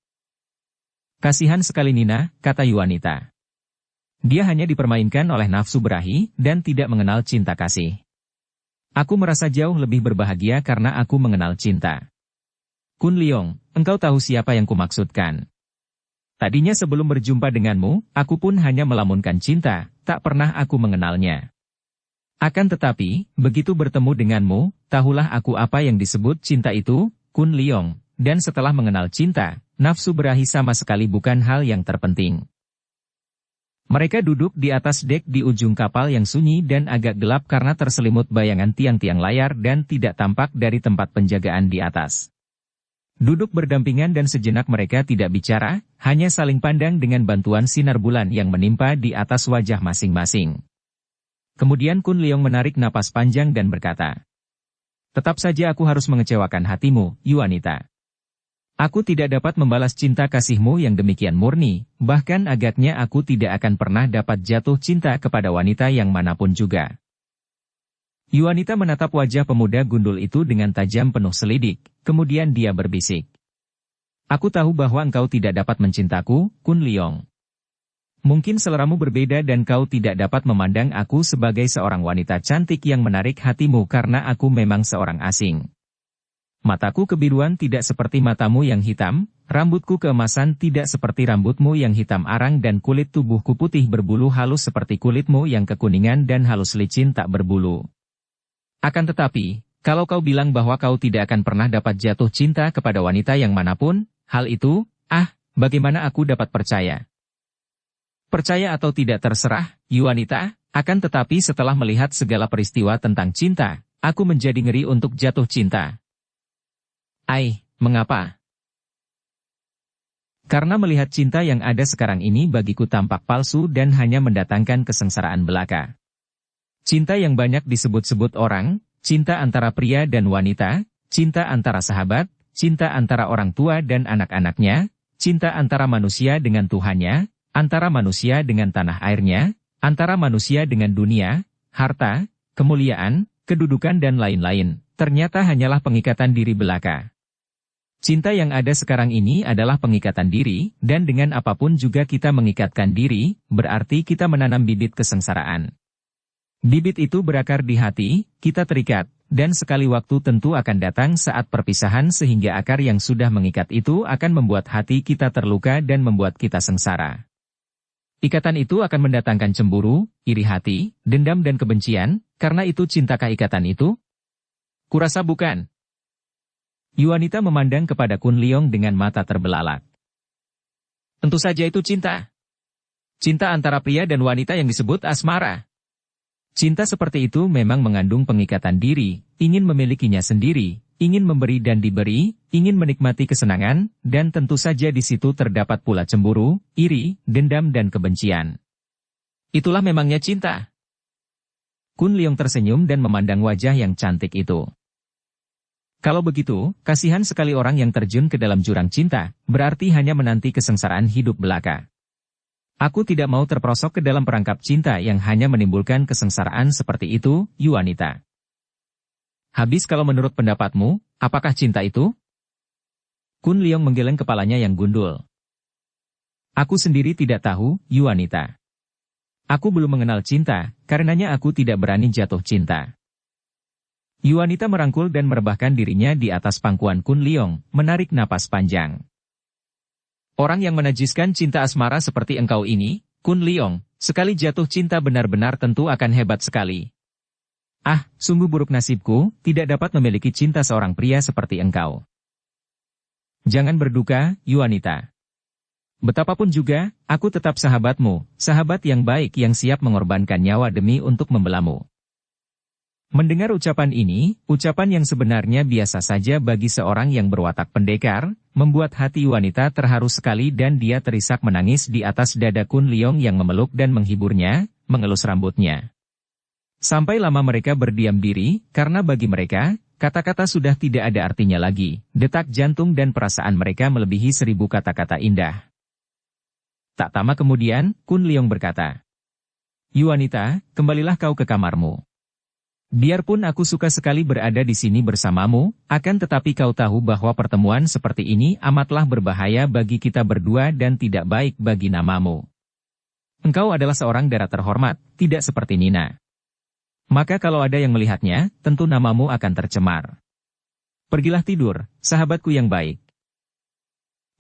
Kasihan sekali Nina, kata Yuanita. Dia hanya dipermainkan oleh nafsu berahi dan tidak mengenal cinta kasih. Aku merasa jauh lebih berbahagia karena aku mengenal cinta. Kun Leong, engkau tahu siapa yang kumaksudkan. Tadinya sebelum berjumpa denganmu, aku pun hanya melamunkan cinta, tak pernah aku mengenalnya. Akan tetapi, begitu bertemu denganmu, tahulah aku apa yang disebut cinta itu, Kun Leong, dan setelah mengenal cinta, nafsu berahi sama sekali bukan hal yang terpenting. Mereka duduk di atas dek di ujung kapal yang sunyi dan agak gelap karena terselimut bayangan tiang-tiang layar dan tidak tampak dari tempat penjagaan di atas. Duduk berdampingan dan sejenak mereka tidak bicara, hanya saling pandang dengan bantuan sinar bulan yang menimpa di atas wajah masing-masing. Kemudian Kun Leong menarik napas panjang dan berkata, "Tetap saja aku harus mengecewakan hatimu, Yuanita. Aku tidak dapat membalas cinta kasihmu yang demikian murni, bahkan agaknya aku tidak akan pernah dapat jatuh cinta kepada wanita yang manapun juga." Yuanita menatap wajah pemuda gundul itu dengan tajam penuh selidik, kemudian dia berbisik. "Aku tahu bahwa engkau tidak dapat mencintaku, Kun Leong. Mungkin seleramu berbeda dan kau tidak dapat memandang aku sebagai seorang wanita cantik yang menarik hatimu karena aku memang seorang asing. Mataku kebiruan tidak seperti matamu yang hitam, rambutku keemasan tidak seperti rambutmu yang hitam arang dan kulit tubuhku putih berbulu halus seperti kulitmu yang kekuningan dan halus licin tak berbulu. Akan tetapi, kalau kau bilang bahwa kau tidak akan pernah dapat jatuh cinta kepada wanita yang manapun, hal itu, bagaimana aku dapat percaya? Percaya atau tidak terserah, Yuanita, akan tetapi setelah melihat segala peristiwa tentang cinta, aku menjadi ngeri untuk jatuh cinta." Mengapa? Karena melihat cinta yang ada sekarang ini bagiku tampak palsu dan hanya mendatangkan kesengsaraan belaka. Cinta yang banyak disebut-sebut orang, cinta antara pria dan wanita, cinta antara sahabat, cinta antara orang tua dan anak-anaknya, cinta antara manusia dengan Tuhannya, antara manusia dengan tanah airnya, antara manusia dengan dunia, harta, kemuliaan, kedudukan dan lain-lain, ternyata hanyalah pengikatan diri belaka. Cinta yang ada sekarang ini adalah pengikatan diri, dan dengan apapun juga kita mengikatkan diri, berarti kita menanam bibit kesengsaraan. Bibit itu berakar di hati, kita terikat, dan sekali waktu tentu akan datang saat perpisahan sehingga akar yang sudah mengikat itu akan membuat hati kita terluka dan membuat kita sengsara. Ikatan itu akan mendatangkan cemburu, iri hati, dendam dan kebencian, karena itu cintakah ikatan itu? Kurasa bukan. Yuanita memandang kepada Kun Leong dengan mata terbelalak. Tentu saja itu cinta. Cinta antara pria dan wanita yang disebut asmara. Cinta seperti itu memang mengandung pengikatan diri, ingin memilikinya sendiri, ingin memberi dan diberi, ingin menikmati kesenangan, dan tentu saja di situ terdapat pula cemburu, iri, dendam dan kebencian. Itulah memangnya cinta. Kun Leong tersenyum dan memandang wajah yang cantik itu. Kalau begitu, kasihan sekali orang yang terjun ke dalam jurang cinta, berarti hanya menanti kesengsaraan hidup belaka. Aku tidak mau terperosok ke dalam perangkap cinta yang hanya menimbulkan kesengsaraan seperti itu, Yuanita. Habis kalau menurut pendapatmu, apakah cinta itu? Kun Leong menggeleng kepalanya yang gundul. Aku sendiri tidak tahu, Yuanita. Aku belum mengenal cinta, karenanya aku tidak berani jatuh cinta. Yuanita merangkul dan merebahkan dirinya di atas pangkuan Kun Leong, menarik napas panjang. Orang yang menajiskan cinta asmara seperti engkau ini, Kun Leong, sekali jatuh cinta benar-benar tentu akan hebat sekali. Sungguh buruk nasibku, tidak dapat memiliki cinta seorang pria seperti engkau. Jangan berduka, Yuanita. Betapapun juga, aku tetap sahabatmu, sahabat yang baik yang siap mengorbankan nyawa demi untuk membelamu. Mendengar ucapan ini, ucapan yang sebenarnya biasa saja bagi seorang yang berwatak pendekar, membuat hati wanita terharu sekali dan dia terisak menangis di atas dada Kun Leong yang memeluk dan menghiburnya, mengelus rambutnya. Sampai lama mereka berdiam diri, karena bagi mereka, kata-kata sudah tidak ada artinya lagi, detak jantung dan perasaan mereka melebihi 1000 kata-kata indah. Tak lama kemudian, Kun Leong berkata, "Yuanita, kembalilah kau ke kamarmu. Biarpun aku suka sekali berada di sini bersamamu, akan tetapi kau tahu bahwa pertemuan seperti ini amatlah berbahaya bagi kita berdua dan tidak baik bagi namamu. Engkau adalah seorang dara terhormat, tidak seperti Nina. Maka kalau ada yang melihatnya, tentu namamu akan tercemar. Pergilah tidur, sahabatku yang baik.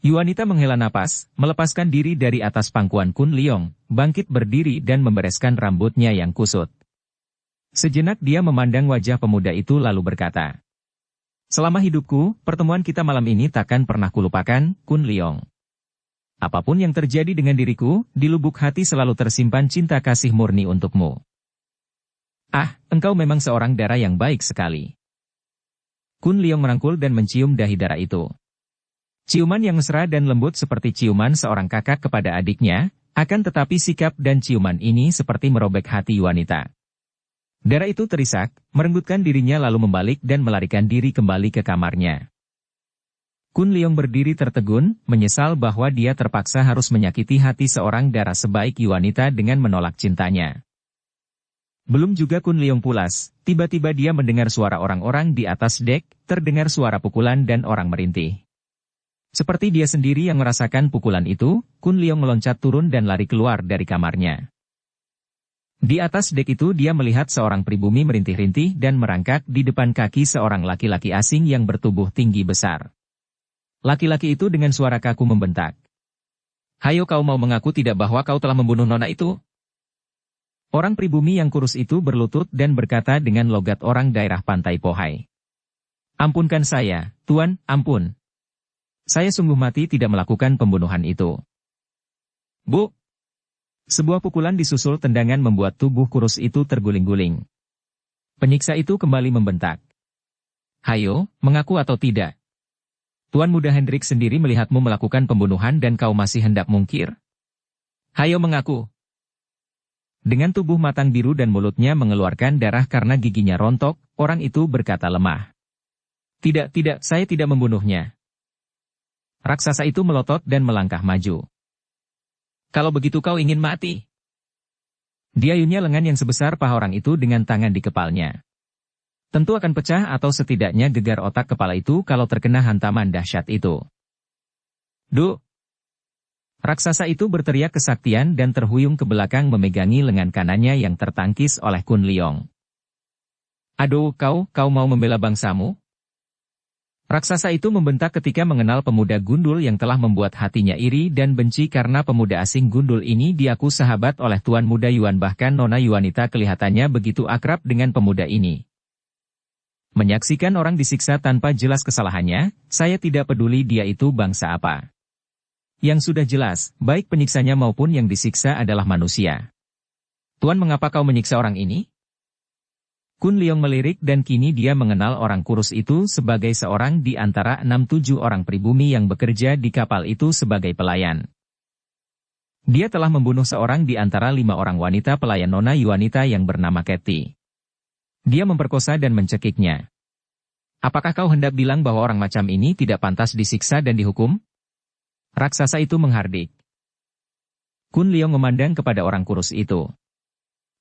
Yuanita menghela napas, melepaskan diri dari atas pangkuan Kun Leong, bangkit berdiri dan membereskan rambutnya yang kusut. Sejenak dia memandang wajah pemuda itu lalu berkata, "Selama hidupku, pertemuan kita malam ini takkan pernah kulupakan, Kun Leong. Apapun yang terjadi dengan diriku, di lubuk hati selalu tersimpan cinta kasih murni untukmu. Ah, engkau memang seorang dara yang baik sekali." Kun Leong merangkul dan mencium dahi dara itu. Ciuman yang mesra dan lembut seperti ciuman seorang kakak kepada adiknya, akan tetapi sikap dan ciuman ini seperti merobek hati wanita. Dara itu terisak, merenggutkan dirinya lalu membalik dan melarikan diri kembali ke kamarnya. Kun Leong berdiri tertegun, menyesal bahwa dia terpaksa harus menyakiti hati seorang dara sebaik Yuanita dengan menolak cintanya. Belum juga Kun Leong pulas, tiba-tiba dia mendengar suara orang-orang di atas dek, terdengar suara pukulan dan orang merintih. Seperti dia sendiri yang merasakan pukulan itu, Kun Leong meloncat turun dan lari keluar dari kamarnya. Di atas dek itu dia melihat seorang pribumi merintih-rintih dan merangkak di depan kaki seorang laki-laki asing yang bertubuh tinggi besar. Laki-laki itu dengan suara kaku membentak, "Hayo kau mau mengaku tidak bahwa kau telah membunuh nona itu?" Orang pribumi yang kurus itu berlutut dan berkata dengan logat orang daerah pantai Pohai, "Ampunkan saya, Tuan, ampun. Saya sungguh mati tidak melakukan pembunuhan itu." "Bu!" Sebuah pukulan disusul tendangan membuat tubuh kurus itu terguling-guling. Penyiksa itu kembali membentak, "Hayo, mengaku atau tidak? Tuan Muda Hendrik sendiri melihatmu melakukan pembunuhan dan kau masih hendak mungkir? Hayo mengaku." Dengan tubuh matang biru dan mulutnya mengeluarkan darah karena giginya rontok, orang itu berkata lemah, "Tidak, saya tidak membunuhnya." Raksasa itu melotot dan melangkah maju. "Kalau begitu kau ingin mati?" Dia ayunnya lengan yang sebesar paha orang itu dengan tangan di kepalanya. Tentu akan pecah atau setidaknya gegar otak kepala itu kalau terkena hantaman dahsyat itu. "Duh!" Raksasa itu berteriak kesaktian dan terhuyung ke belakang memegangi lengan kanannya yang tertangkis oleh Kun Leong. "Aduh, kau mau membela bangsamu?" Raksasa itu membentak ketika mengenal pemuda gundul yang telah membuat hatinya iri dan benci karena pemuda asing gundul ini diaku sahabat oleh Tuan Muda Yuan, bahkan Nona Yuanita kelihatannya begitu akrab dengan pemuda ini. Menyaksikan orang disiksa tanpa jelas kesalahannya, saya tidak peduli dia itu bangsa apa. Yang sudah jelas, baik penyiksanya maupun yang disiksa adalah manusia. "Tuan, mengapa kau menyiksa orang ini?" Kun Leong melirik dan kini dia mengenal orang kurus itu sebagai seorang di antara 6-7 orang pribumi yang bekerja di kapal itu sebagai pelayan. Dia telah membunuh seorang di antara 5 orang wanita pelayan Nona Yuanita yang bernama Kathy. Dia memperkosa dan mencekiknya. "Apakah kau hendak bilang bahwa orang macam ini tidak pantas disiksa dan dihukum?" Raksasa itu menghardik. Kun Leong memandang kepada orang kurus itu.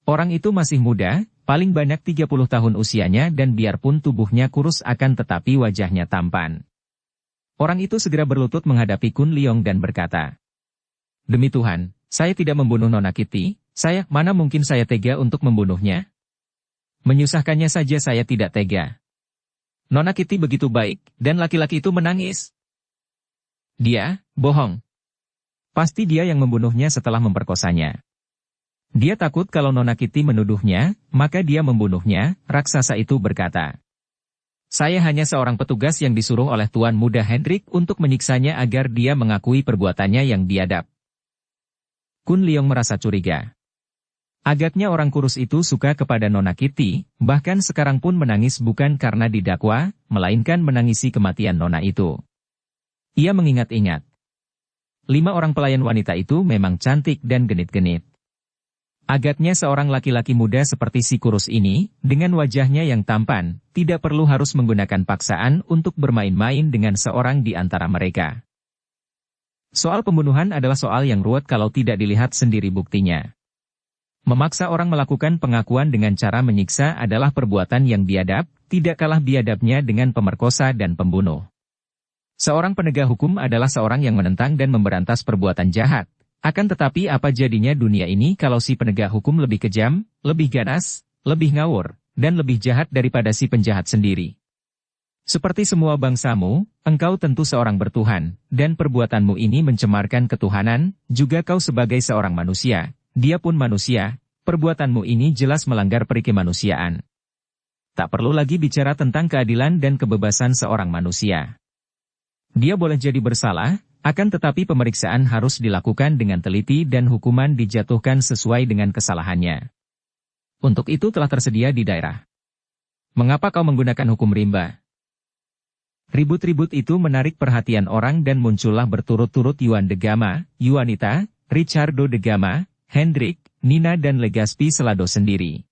Orang itu masih muda, paling banyak 30 tahun usianya dan biarpun tubuhnya kurus akan tetapi wajahnya tampan. Orang itu segera berlutut menghadapi Kun Leong dan berkata, "Demi Tuhan, saya tidak membunuh Nona Kitty, mana mungkin saya tega untuk membunuhnya? Menyusahkannya saja saya tidak tega. Nona Kitty begitu baik, dan laki-laki itu menangis." "Dia, bohong. Pasti dia yang membunuhnya setelah memperkosanya. Dia takut kalau Nona Kitty menuduhnya, maka dia membunuhnya," raksasa itu berkata. "Saya hanya seorang petugas yang disuruh oleh Tuan Muda Hendrik untuk menyiksanya agar dia mengakui perbuatannya yang biadab." Kun Leong merasa curiga. Agaknya orang kurus itu suka kepada Nona Kitty, bahkan sekarang pun menangis bukan karena didakwa, melainkan menangisi kematian Nona itu. Ia mengingat-ingat. 5 orang pelayan wanita itu memang cantik dan genit-genit. Agaknya seorang laki-laki muda seperti si kurus ini, dengan wajahnya yang tampan, tidak perlu harus menggunakan paksaan untuk bermain-main dengan seorang di antara mereka. Soal pembunuhan adalah soal yang ruwet kalau tidak dilihat sendiri buktinya. Memaksa orang melakukan pengakuan dengan cara menyiksa adalah perbuatan yang biadab, tidak kalah biadabnya dengan pemerkosa dan pembunuh. Seorang penegak hukum adalah seorang yang menentang dan memberantas perbuatan jahat. Akan tetapi apa jadinya dunia ini kalau si penegak hukum lebih kejam, lebih ganas, lebih ngawur, dan lebih jahat daripada si penjahat sendiri? Seperti semua bangsamu, engkau tentu seorang bertuhan, dan perbuatanmu ini mencemarkan ketuhanan, juga kau sebagai seorang manusia. Dia pun manusia, perbuatanmu ini jelas melanggar peri kemanusiaan. Tak perlu lagi bicara tentang keadilan dan kebebasan seorang manusia. Dia boleh jadi bersalah, akan tetapi pemeriksaan harus dilakukan dengan teliti dan hukuman dijatuhkan sesuai dengan kesalahannya. Untuk itu telah tersedia di daerah. Mengapa kau menggunakan hukum rimba? Ribut-ribut itu menarik perhatian orang dan muncullah berturut-turut Yuan de Gama, Yuanita, Richardo de Gama, Hendrik, Nina dan Legaspi Selado sendiri.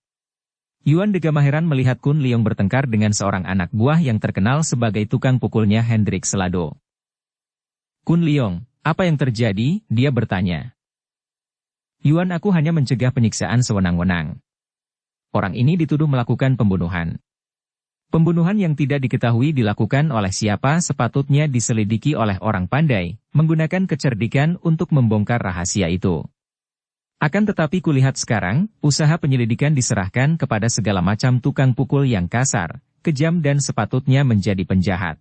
Yuan de Gama heran melihat Kun Leong bertengkar dengan seorang anak buah yang terkenal sebagai tukang pukulnya Hendrik Selado. Kun Leong, apa yang terjadi? Dia bertanya. Yuan, aku hanya mencegah penyiksaan sewenang-wenang. Orang ini dituduh melakukan pembunuhan. Pembunuhan yang tidak diketahui dilakukan oleh siapa sepatutnya diselidiki oleh orang pandai, menggunakan kecerdikan untuk membongkar rahasia itu. Akan tetapi kulihat sekarang, usaha penyelidikan diserahkan kepada segala macam tukang pukul yang kasar, kejam dan sepatutnya menjadi penjahat.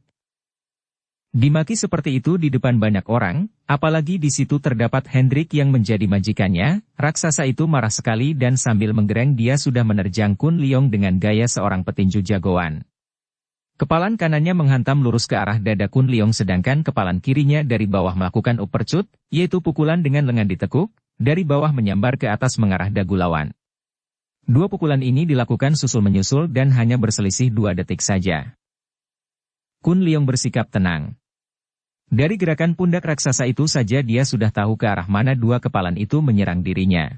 Dimaki seperti itu di depan banyak orang, apalagi di situ terdapat Hendrik yang menjadi majikannya, raksasa itu marah sekali dan sambil menggereng dia sudah menerjang Kun Leong dengan gaya seorang petinju jagoan. Kepalan kanannya menghantam lurus ke arah dada Kun Leong sedangkan kepalan kirinya dari bawah melakukan uppercut, yaitu pukulan dengan lengan ditekuk, dari bawah menyambar ke atas mengarah dagu lawan. Dua pukulan ini dilakukan susul-menyusul dan hanya berselisih 2 detik saja. Kun Leong bersikap tenang. Dari gerakan pundak raksasa itu saja dia sudah tahu ke arah mana dua kepalan itu menyerang dirinya.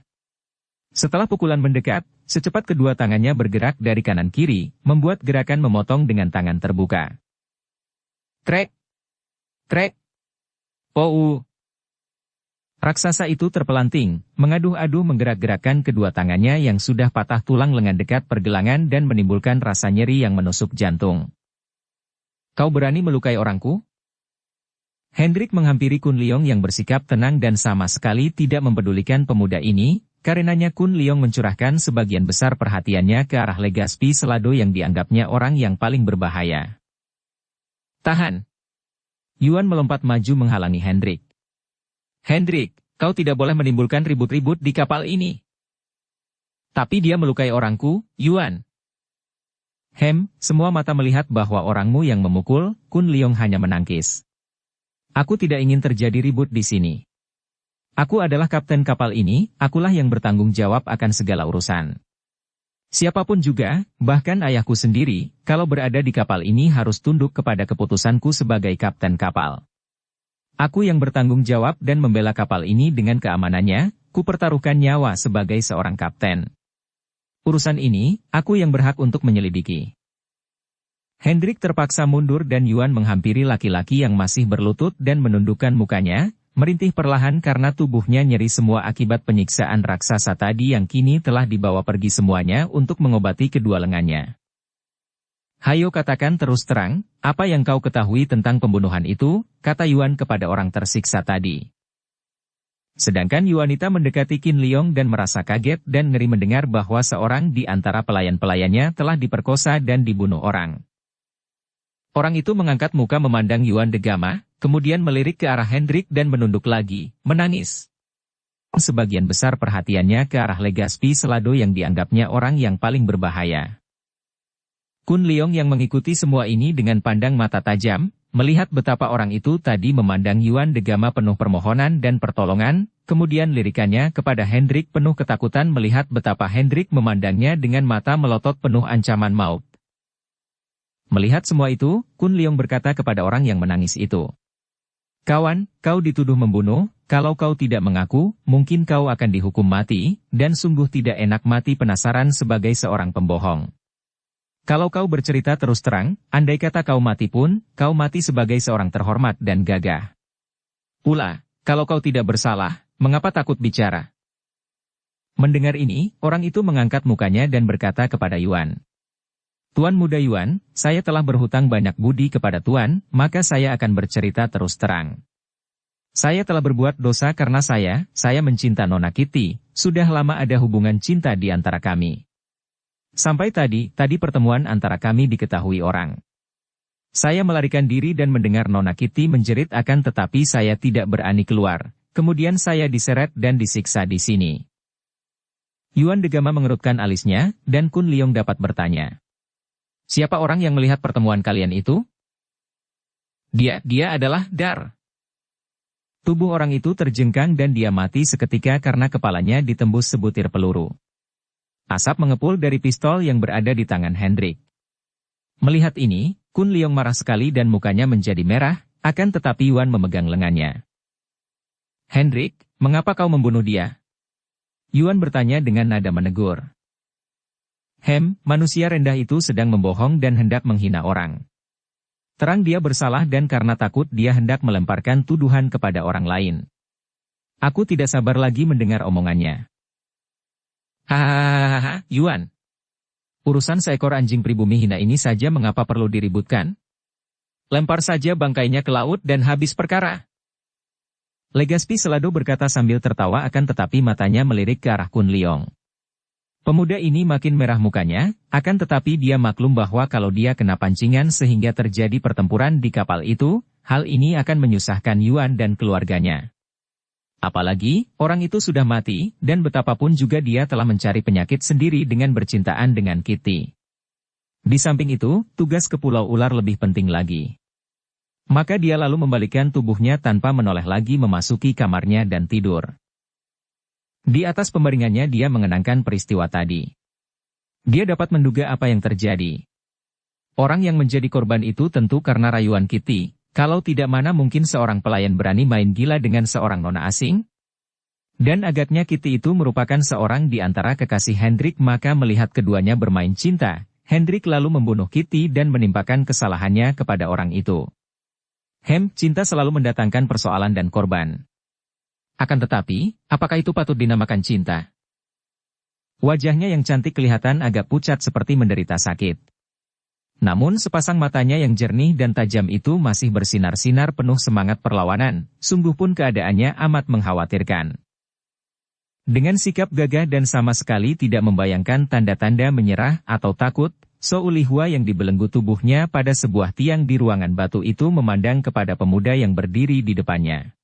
Setelah pukulan mendekat, secepat kedua tangannya bergerak dari kanan kiri, membuat gerakan memotong dengan tangan terbuka. Krek! Krek! Oh! Raksasa itu terpelanting, mengaduh-aduh menggerak-gerakkan kedua tangannya yang sudah patah tulang lengan dekat pergelangan dan menimbulkan rasa nyeri yang menusuk jantung. Kau berani melukai orangku? Hendrik menghampiri Kun Leong yang bersikap tenang dan sama sekali tidak mempedulikan pemuda ini, karenanya Kun Leong mencurahkan sebagian besar perhatiannya ke arah Legaspi Selado yang dianggapnya orang yang paling berbahaya. Tahan! Yuan melompat maju menghalangi Hendrik. Hendrik, kau tidak boleh menimbulkan ribut-ribut di kapal ini. Tapi dia melukai orangku, Yuan. Semua mata melihat bahwa orangmu yang memukul, Kun Leong hanya menangkis. Aku tidak ingin terjadi ribut di sini. Aku adalah kapten kapal ini, akulah yang bertanggung jawab akan segala urusan. Siapapun juga, bahkan ayahku sendiri, kalau berada di kapal ini harus tunduk kepada keputusanku sebagai kapten kapal. Aku yang bertanggung jawab dan membela kapal ini dengan keamanannya, ku pertaruhkan nyawa sebagai seorang kapten. Urusan ini, aku yang berhak untuk menyelidiki. Hendrik terpaksa mundur dan Yuan menghampiri laki-laki yang masih berlutut dan menundukkan mukanya, merintih perlahan karena tubuhnya nyeri semua akibat penyiksaan raksasa tadi yang kini telah dibawa pergi semuanya untuk mengobati kedua lengannya. Hayo katakan terus terang, apa yang kau ketahui tentang pembunuhan itu, kata Yuan kepada orang tersiksa tadi. Sedangkan Yuanita mendekati Kun Leong dan merasa kaget dan ngeri mendengar bahwa seorang di antara pelayan-pelayannya telah diperkosa dan dibunuh orang. Orang itu mengangkat muka memandang Yuan de Gama, kemudian melirik ke arah Hendrik dan menunduk lagi, menangis. Sebagian besar perhatiannya ke arah Legaspi Selado yang dianggapnya orang yang paling berbahaya. Kun Leong yang mengikuti semua ini dengan pandang mata tajam, melihat betapa orang itu tadi memandang Yuan de Gama penuh permohonan dan pertolongan, kemudian lirikannya kepada Hendrik penuh ketakutan melihat betapa Hendrik memandangnya dengan mata melotot penuh ancaman maut. Melihat semua itu, Kun Leong berkata kepada orang yang menangis itu. Kawan, kau dituduh membunuh, kalau kau tidak mengaku, mungkin kau akan dihukum mati, dan sungguh tidak enak mati penasaran sebagai seorang pembohong. Kalau kau bercerita terus terang, andai kata kau mati pun, kau mati sebagai seorang terhormat dan gagah. Pula, kalau kau tidak bersalah, mengapa takut bicara? Mendengar ini, orang itu mengangkat mukanya dan berkata kepada Yuan. Tuan muda Yuan, saya telah berhutang banyak budi kepada Tuan, maka saya akan bercerita terus terang. Saya telah berbuat dosa karena saya mencinta Nona Kitty, sudah lama ada hubungan cinta di antara kami. Sampai tadi pertemuan antara kami diketahui orang. Saya melarikan diri dan mendengar Nona Kitty menjerit tetapi saya tidak berani keluar, kemudian saya diseret dan disiksa di sini. Yuan Degama mengerutkan alisnya, dan Kun Liong dapat bertanya. Siapa orang yang melihat pertemuan kalian itu? Dia adalah Dar. Tubuh orang itu terjengkang dan dia mati seketika karena kepalanya ditembus sebutir peluru. Asap mengepul dari pistol yang berada di tangan Hendrik. Melihat ini, Kun Liong marah sekali dan mukanya menjadi merah, tetapi Yuan memegang lengannya. Hendrik, mengapa kau membunuh dia? Yuan bertanya dengan nada menegur. Manusia rendah itu sedang membohong dan hendak menghina orang. Terang dia bersalah dan karena takut dia hendak melemparkan tuduhan kepada orang lain. Aku tidak sabar lagi mendengar omongannya. Hahaha, Yuan. Urusan seekor anjing pribumi hina ini saja mengapa perlu diributkan? Lempar saja bangkainya ke laut dan habis perkara. Legaspi Selado berkata sambil tertawa tetapi matanya melirik ke arah Kun Liong. Pemuda ini makin merah mukanya, tetapi dia maklum bahwa kalau dia kena pancingan sehingga terjadi pertempuran di kapal itu, hal ini akan menyusahkan Yuan dan keluarganya. Apalagi, orang itu sudah mati, dan betapapun juga dia telah mencari penyakit sendiri dengan bercintaan dengan Kitty. Di samping itu, tugas ke Pulau Ular lebih penting lagi. Maka dia lalu membalikan tubuhnya tanpa menoleh lagi memasuki kamarnya dan tidur. Di atas pembaringannya dia mengenangkan peristiwa tadi. Dia dapat menduga apa yang terjadi. Orang yang menjadi korban itu tentu karena rayuan Kitty, kalau tidak mana mungkin seorang pelayan berani main gila dengan seorang nona asing? Dan agaknya Kitty itu merupakan seorang di antara kekasih Hendrik maka melihat keduanya bermain cinta, Hendrik lalu membunuh Kitty dan menimpakan kesalahannya kepada orang itu. Cinta selalu mendatangkan persoalan dan korban. Akan tetapi, apakah itu patut dinamakan cinta? Wajahnya yang cantik kelihatan agak pucat seperti menderita sakit. Namun sepasang matanya yang jernih dan tajam itu masih bersinar-sinar penuh semangat perlawanan, sungguh pun keadaannya amat mengkhawatirkan. Dengan sikap gagah dan sama sekali tidak membayangkan tanda-tanda menyerah atau takut, Sou Lihua yang dibelenggu tubuhnya pada sebuah tiang di ruangan batu itu memandang kepada pemuda yang berdiri di depannya.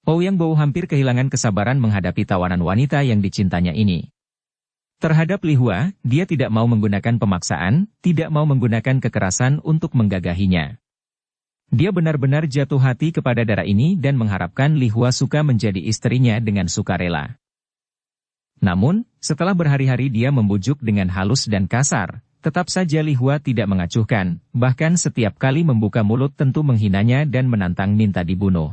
Ouyang Bou hampir kehilangan kesabaran menghadapi tawanan wanita yang dicintanya ini. Terhadap Lihua, dia tidak mau menggunakan pemaksaan, tidak mau menggunakan kekerasan untuk menggagahinya. Dia benar-benar jatuh hati kepada darah ini dan mengharapkan Lihua suka menjadi istrinya dengan sukarela. Namun, setelah berhari-hari dia membujuk dengan halus dan kasar, tetap saja Lihua tidak mengacuhkan, bahkan setiap kali membuka mulut tentu menghinanya dan menantang minta dibunuh.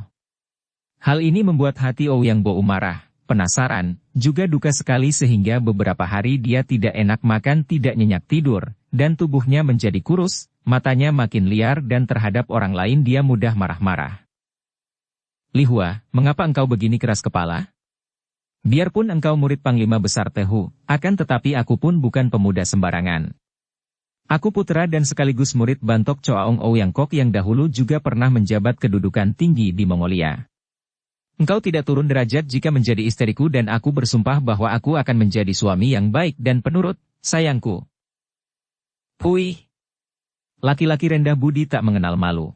Hal ini membuat hati Ouyang Bou marah, penasaran, juga duka sekali sehingga beberapa hari dia tidak enak makan tidak nyenyak tidur, dan tubuhnya menjadi kurus, matanya makin liar dan terhadap orang lain dia mudah marah-marah. Lihua, mengapa engkau begini keras kepala? Biarpun engkau murid Panglima Besar Tehu, tetapi aku pun bukan pemuda sembarangan. Aku putra dan sekaligus murid Bantok Choaong Ouyang Kok yang dahulu juga pernah menjabat kedudukan tinggi di Mongolia. Engkau tidak turun derajat jika menjadi istriku dan aku bersumpah bahwa aku akan menjadi suami yang baik dan penurut, sayangku. Hui! Laki-laki rendah budi tak mengenal malu.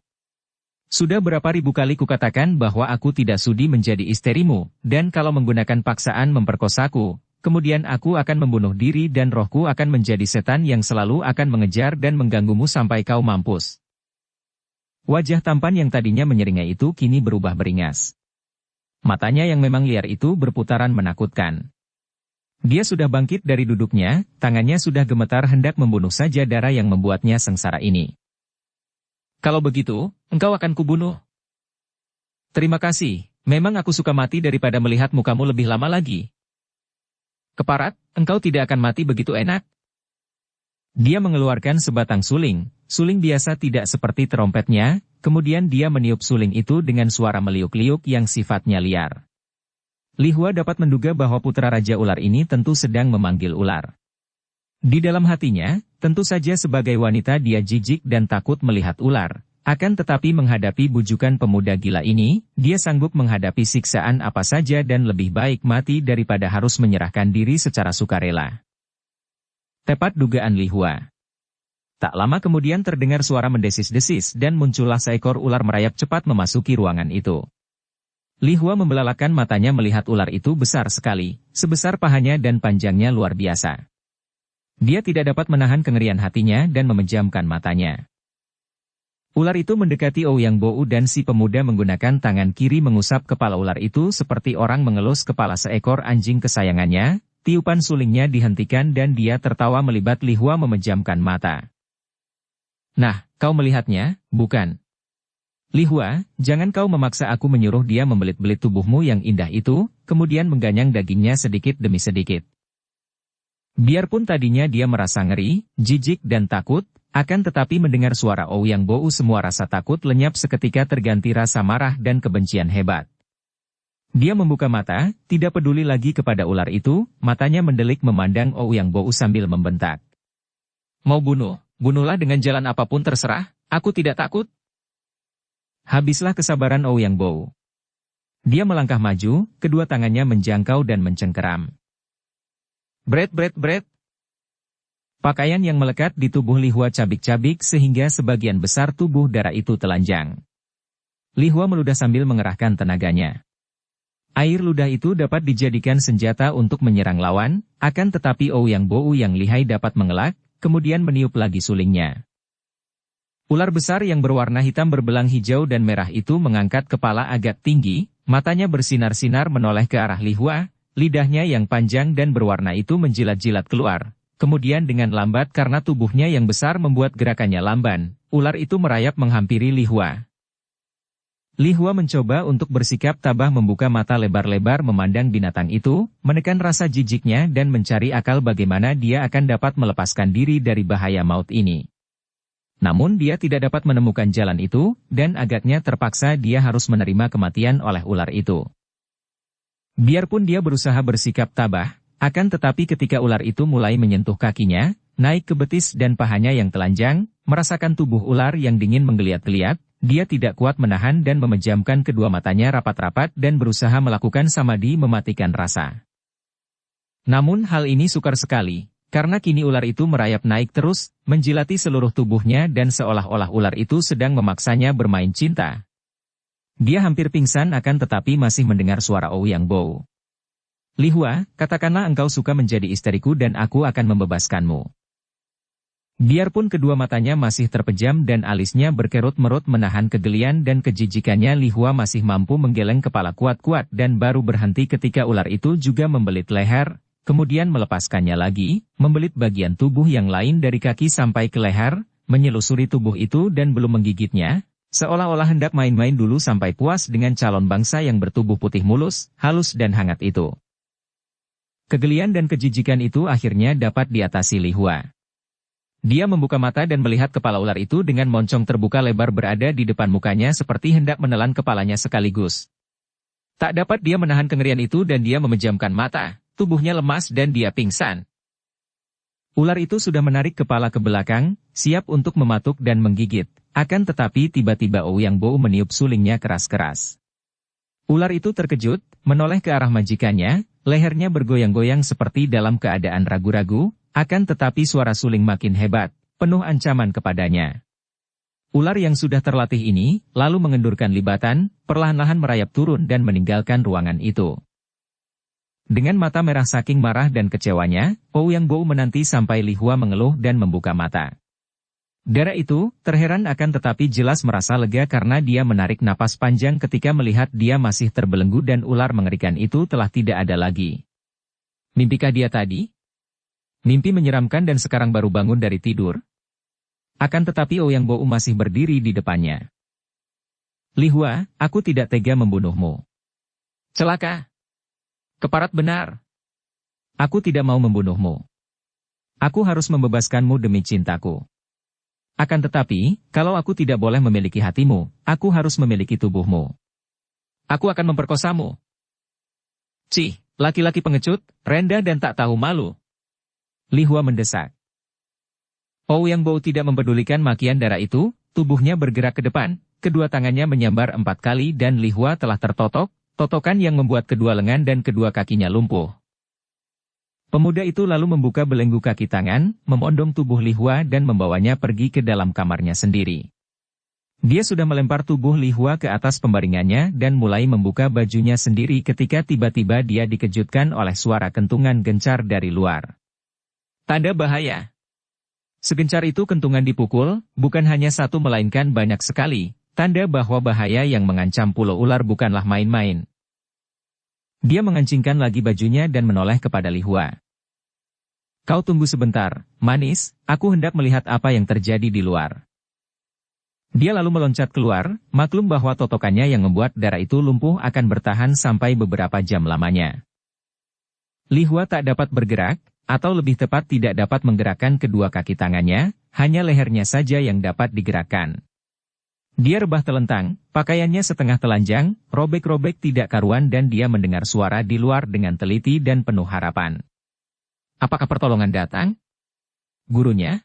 Sudah berapa ribu kali kukatakan bahwa aku tidak sudi menjadi istrimu, dan kalau menggunakan paksaan memperkosaku, kemudian aku akan membunuh diri dan rohku akan menjadi setan yang selalu akan mengejar dan mengganggumu sampai kau mampus. Wajah tampan yang tadinya menyeringai itu kini berubah beringas. Matanya yang memang liar itu berputaran menakutkan. Dia sudah bangkit dari duduknya, tangannya sudah gemetar hendak membunuh saja darah yang membuatnya sengsara ini. Kalau begitu, engkau akan kubunuh. Terima kasih, memang aku suka mati daripada melihat mukamu lebih lama lagi. Keparat, engkau tidak akan mati begitu enak. Dia mengeluarkan sebatang suling, suling biasa tidak seperti terompetnya, kemudian dia meniup suling itu dengan suara meliuk-liuk yang sifatnya liar. Li Hua dapat menduga bahwa putra Raja Ular ini tentu sedang memanggil ular. Di dalam hatinya, tentu saja sebagai wanita dia jijik dan takut melihat ular. Akan tetapi menghadapi bujukan pemuda gila ini, dia sanggup menghadapi siksaan apa saja dan lebih baik mati daripada harus menyerahkan diri secara sukarela. Tepat dugaan Li Hua. Tak lama kemudian terdengar suara mendesis-desis dan muncullah seekor ular merayap cepat memasuki ruangan itu. Li Hua membelalakan matanya melihat ular itu besar sekali, sebesar pahanya dan panjangnya luar biasa. Dia tidak dapat menahan kengerian hatinya dan memejamkan matanya. Ular itu mendekati Ouyang Bou dan si pemuda menggunakan tangan kiri mengusap kepala ular itu seperti orang mengelus kepala seekor anjing kesayangannya. Tiupan sulingnya dihentikan dan dia tertawa melibat. Li Hua memejamkan mata. Nah, kau melihatnya, bukan? Li Hua, jangan kau memaksa aku menyuruh dia membelit-belit tubuhmu yang indah itu, kemudian mengganyang dagingnya sedikit demi sedikit. Biarpun tadinya dia merasa ngeri, jijik dan takut, akan tetapi mendengar suara Ouyang Bou semua rasa takut lenyap seketika terganti rasa marah dan kebencian hebat. Dia membuka mata, tidak peduli lagi kepada ular itu, matanya mendelik memandang Ouyang Bou sambil membentak. Mau bunuh, bunuhlah dengan jalan apapun terserah, aku tidak takut. Habislah kesabaran Ouyang Bou. Dia melangkah maju, kedua tangannya menjangkau dan mencengkeram. Bret bret bret. Pakaian yang melekat di tubuh Li Hua cabik-cabik sehingga sebagian besar tubuh darah itu telanjang. Li Hua meludah sambil mengerahkan tenaganya. Air ludah itu dapat dijadikan senjata untuk menyerang lawan, akan tetapi Ouyang Bou yang lihai dapat mengelak, kemudian meniup lagi sulingnya. Ular besar yang berwarna hitam berbelang hijau dan merah itu mengangkat kepala agak tinggi, matanya bersinar-sinar menoleh ke arah Li Hua, lidahnya yang panjang dan berwarna itu menjilat-jilat keluar. Kemudian dengan lambat karena tubuhnya yang besar membuat gerakannya lamban, ular itu merayap menghampiri Li Hua. Li Hua mencoba untuk bersikap tabah membuka mata lebar-lebar memandang binatang itu, menekan rasa jijiknya dan mencari akal bagaimana dia akan dapat melepaskan diri dari bahaya maut ini. Namun dia tidak dapat menemukan jalan itu, dan agaknya terpaksa dia harus menerima kematian oleh ular itu. Biarpun dia berusaha bersikap tabah, akan tetapi ketika ular itu mulai menyentuh kakinya, naik ke betis dan pahanya yang telanjang, merasakan tubuh ular yang dingin menggeliat-geliat, dia tidak kuat menahan dan memejamkan kedua matanya rapat-rapat dan berusaha melakukan samadhi mematikan rasa. Namun hal ini sukar sekali, karena kini ular itu merayap naik terus, menjilati seluruh tubuhnya dan seolah-olah ular itu sedang memaksanya bermain cinta. Dia hampir pingsan akan tetapi masih mendengar suara Ouyang Bou. Li Hua, katakanlah engkau suka menjadi istriku dan aku akan membebaskanmu. Biarpun kedua matanya masih terpejam dan alisnya berkerut-merut menahan kegelian dan kejijikannya, Li Hua masih mampu menggeleng kepala kuat-kuat dan baru berhenti ketika ular itu juga membelit leher, kemudian melepaskannya lagi, membelit bagian tubuh yang lain dari kaki sampai ke leher, menyelusuri tubuh itu dan belum menggigitnya, seolah-olah hendak main-main dulu sampai puas dengan calon bangsa yang bertubuh putih mulus, halus dan hangat itu. Kegelian dan kejijikan itu akhirnya dapat diatasi Li Hua. Dia membuka mata dan melihat kepala ular itu dengan moncong terbuka lebar berada di depan mukanya seperti hendak menelan kepalanya sekaligus. Tak dapat dia menahan kengerian itu dan dia memejamkan mata, tubuhnya lemas dan dia pingsan. Ular itu sudah menarik kepala ke belakang, siap untuk mematuk dan menggigit, akan tetapi tiba-tiba Ouyang Bou meniup sulingnya keras-keras. Ular itu terkejut, menoleh ke arah majikannya, lehernya bergoyang-goyang seperti dalam keadaan ragu-ragu, akan tetapi suara suling makin hebat, penuh ancaman kepadanya. Ular yang sudah terlatih ini, lalu mengendurkan libatan, perlahan-lahan merayap turun dan meninggalkan ruangan itu. Dengan mata merah saking marah dan kecewanya, Ouyang Bou menanti sampai Li Hua mengeluh dan membuka mata. Darah itu, terheran akan tetapi jelas merasa lega karena dia menarik napas panjang ketika melihat dia masih terbelenggu dan ular mengerikan itu telah tidak ada lagi. Mimpikah dia tadi? Mimpi menyeramkan dan sekarang baru bangun dari tidur. Akan tetapi Ouyang Bou masih berdiri di depannya. Li Hua, aku tidak tega membunuhmu. Celaka. Keparat benar. Aku tidak mau membunuhmu. Aku harus membebaskanmu demi cintaku. Akan tetapi, kalau aku tidak boleh memiliki hatimu, aku harus memiliki tubuhmu. Aku akan memperkosamu. Cih, laki-laki pengecut, rendah dan tak tahu malu. Li Hua mendesak. Ouyang Bo tidak mempedulikan makian darah itu, tubuhnya bergerak ke depan, kedua tangannya menyambar 4 kali dan Li Hua telah tertotok, totokan yang membuat kedua lengan dan kedua kakinya lumpuh. Pemuda itu lalu membuka belenggu kaki tangan, memondong tubuh Li Hua dan membawanya pergi ke dalam kamarnya sendiri. Dia sudah melempar tubuh Li Hua ke atas pembaringannya dan mulai membuka bajunya sendiri ketika tiba-tiba dia dikejutkan oleh suara kentungan gencar dari luar. Tanda bahaya. Segencar itu kentungan dipukul, bukan hanya satu melainkan banyak sekali, tanda bahwa bahaya yang mengancam pulau ular bukanlah main-main. Dia mengancingkan lagi bajunya dan menoleh kepada Li Hua. Kau tunggu sebentar, manis, aku hendak melihat apa yang terjadi di luar. Dia lalu meloncat keluar, maklum bahwa totokannya yang membuat darah itu lumpuh akan bertahan sampai beberapa jam lamanya. Li Hua tak dapat bergerak, atau lebih tepat tidak dapat menggerakkan kedua kaki tangannya, hanya lehernya saja yang dapat digerakkan. Dia rebah telentang, pakaiannya setengah telanjang, robek-robek tidak karuan dan dia mendengar suara di luar dengan teliti dan penuh harapan. Apakah pertolongan datang? Gurunya?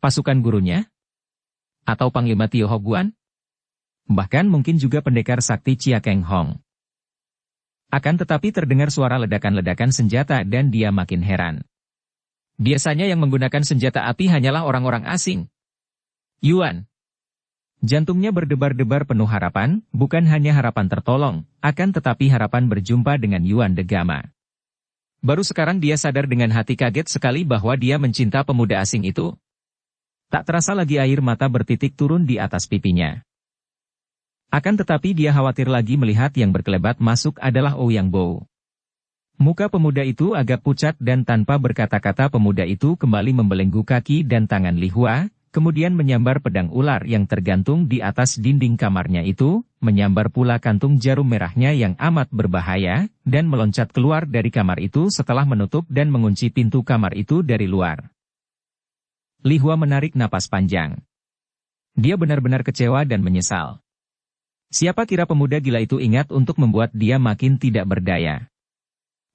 Pasukan gurunya? Atau Panglima Tio Guan? Bahkan mungkin juga pendekar sakti Chia Keng Hong. Akan tetapi terdengar suara ledakan-ledakan senjata dan dia makin heran. Biasanya yang menggunakan senjata api hanyalah orang-orang asing. Yuan. Jantungnya berdebar-debar penuh harapan, bukan hanya harapan tertolong, akan tetapi harapan berjumpa dengan Yuan de Gama. Baru sekarang dia sadar dengan hati kaget sekali bahwa dia mencinta pemuda asing itu. Tak terasa lagi air mata bertitik turun di atas pipinya. Akan tetapi dia khawatir lagi melihat yang berkelebat masuk adalah Ouyang Bo. Muka pemuda itu agak pucat dan tanpa berkata-kata pemuda itu kembali membelenggu kaki dan tangan Li Hua, kemudian menyambar pedang ular yang tergantung di atas dinding kamarnya itu, menyambar pula kantung jarum merahnya yang amat berbahaya, dan meloncat keluar dari kamar itu setelah menutup dan mengunci pintu kamar itu dari luar. Li Hua menarik napas panjang. Dia benar-benar kecewa dan menyesal. Siapa kira pemuda gila itu ingat untuk membuat dia makin tidak berdaya.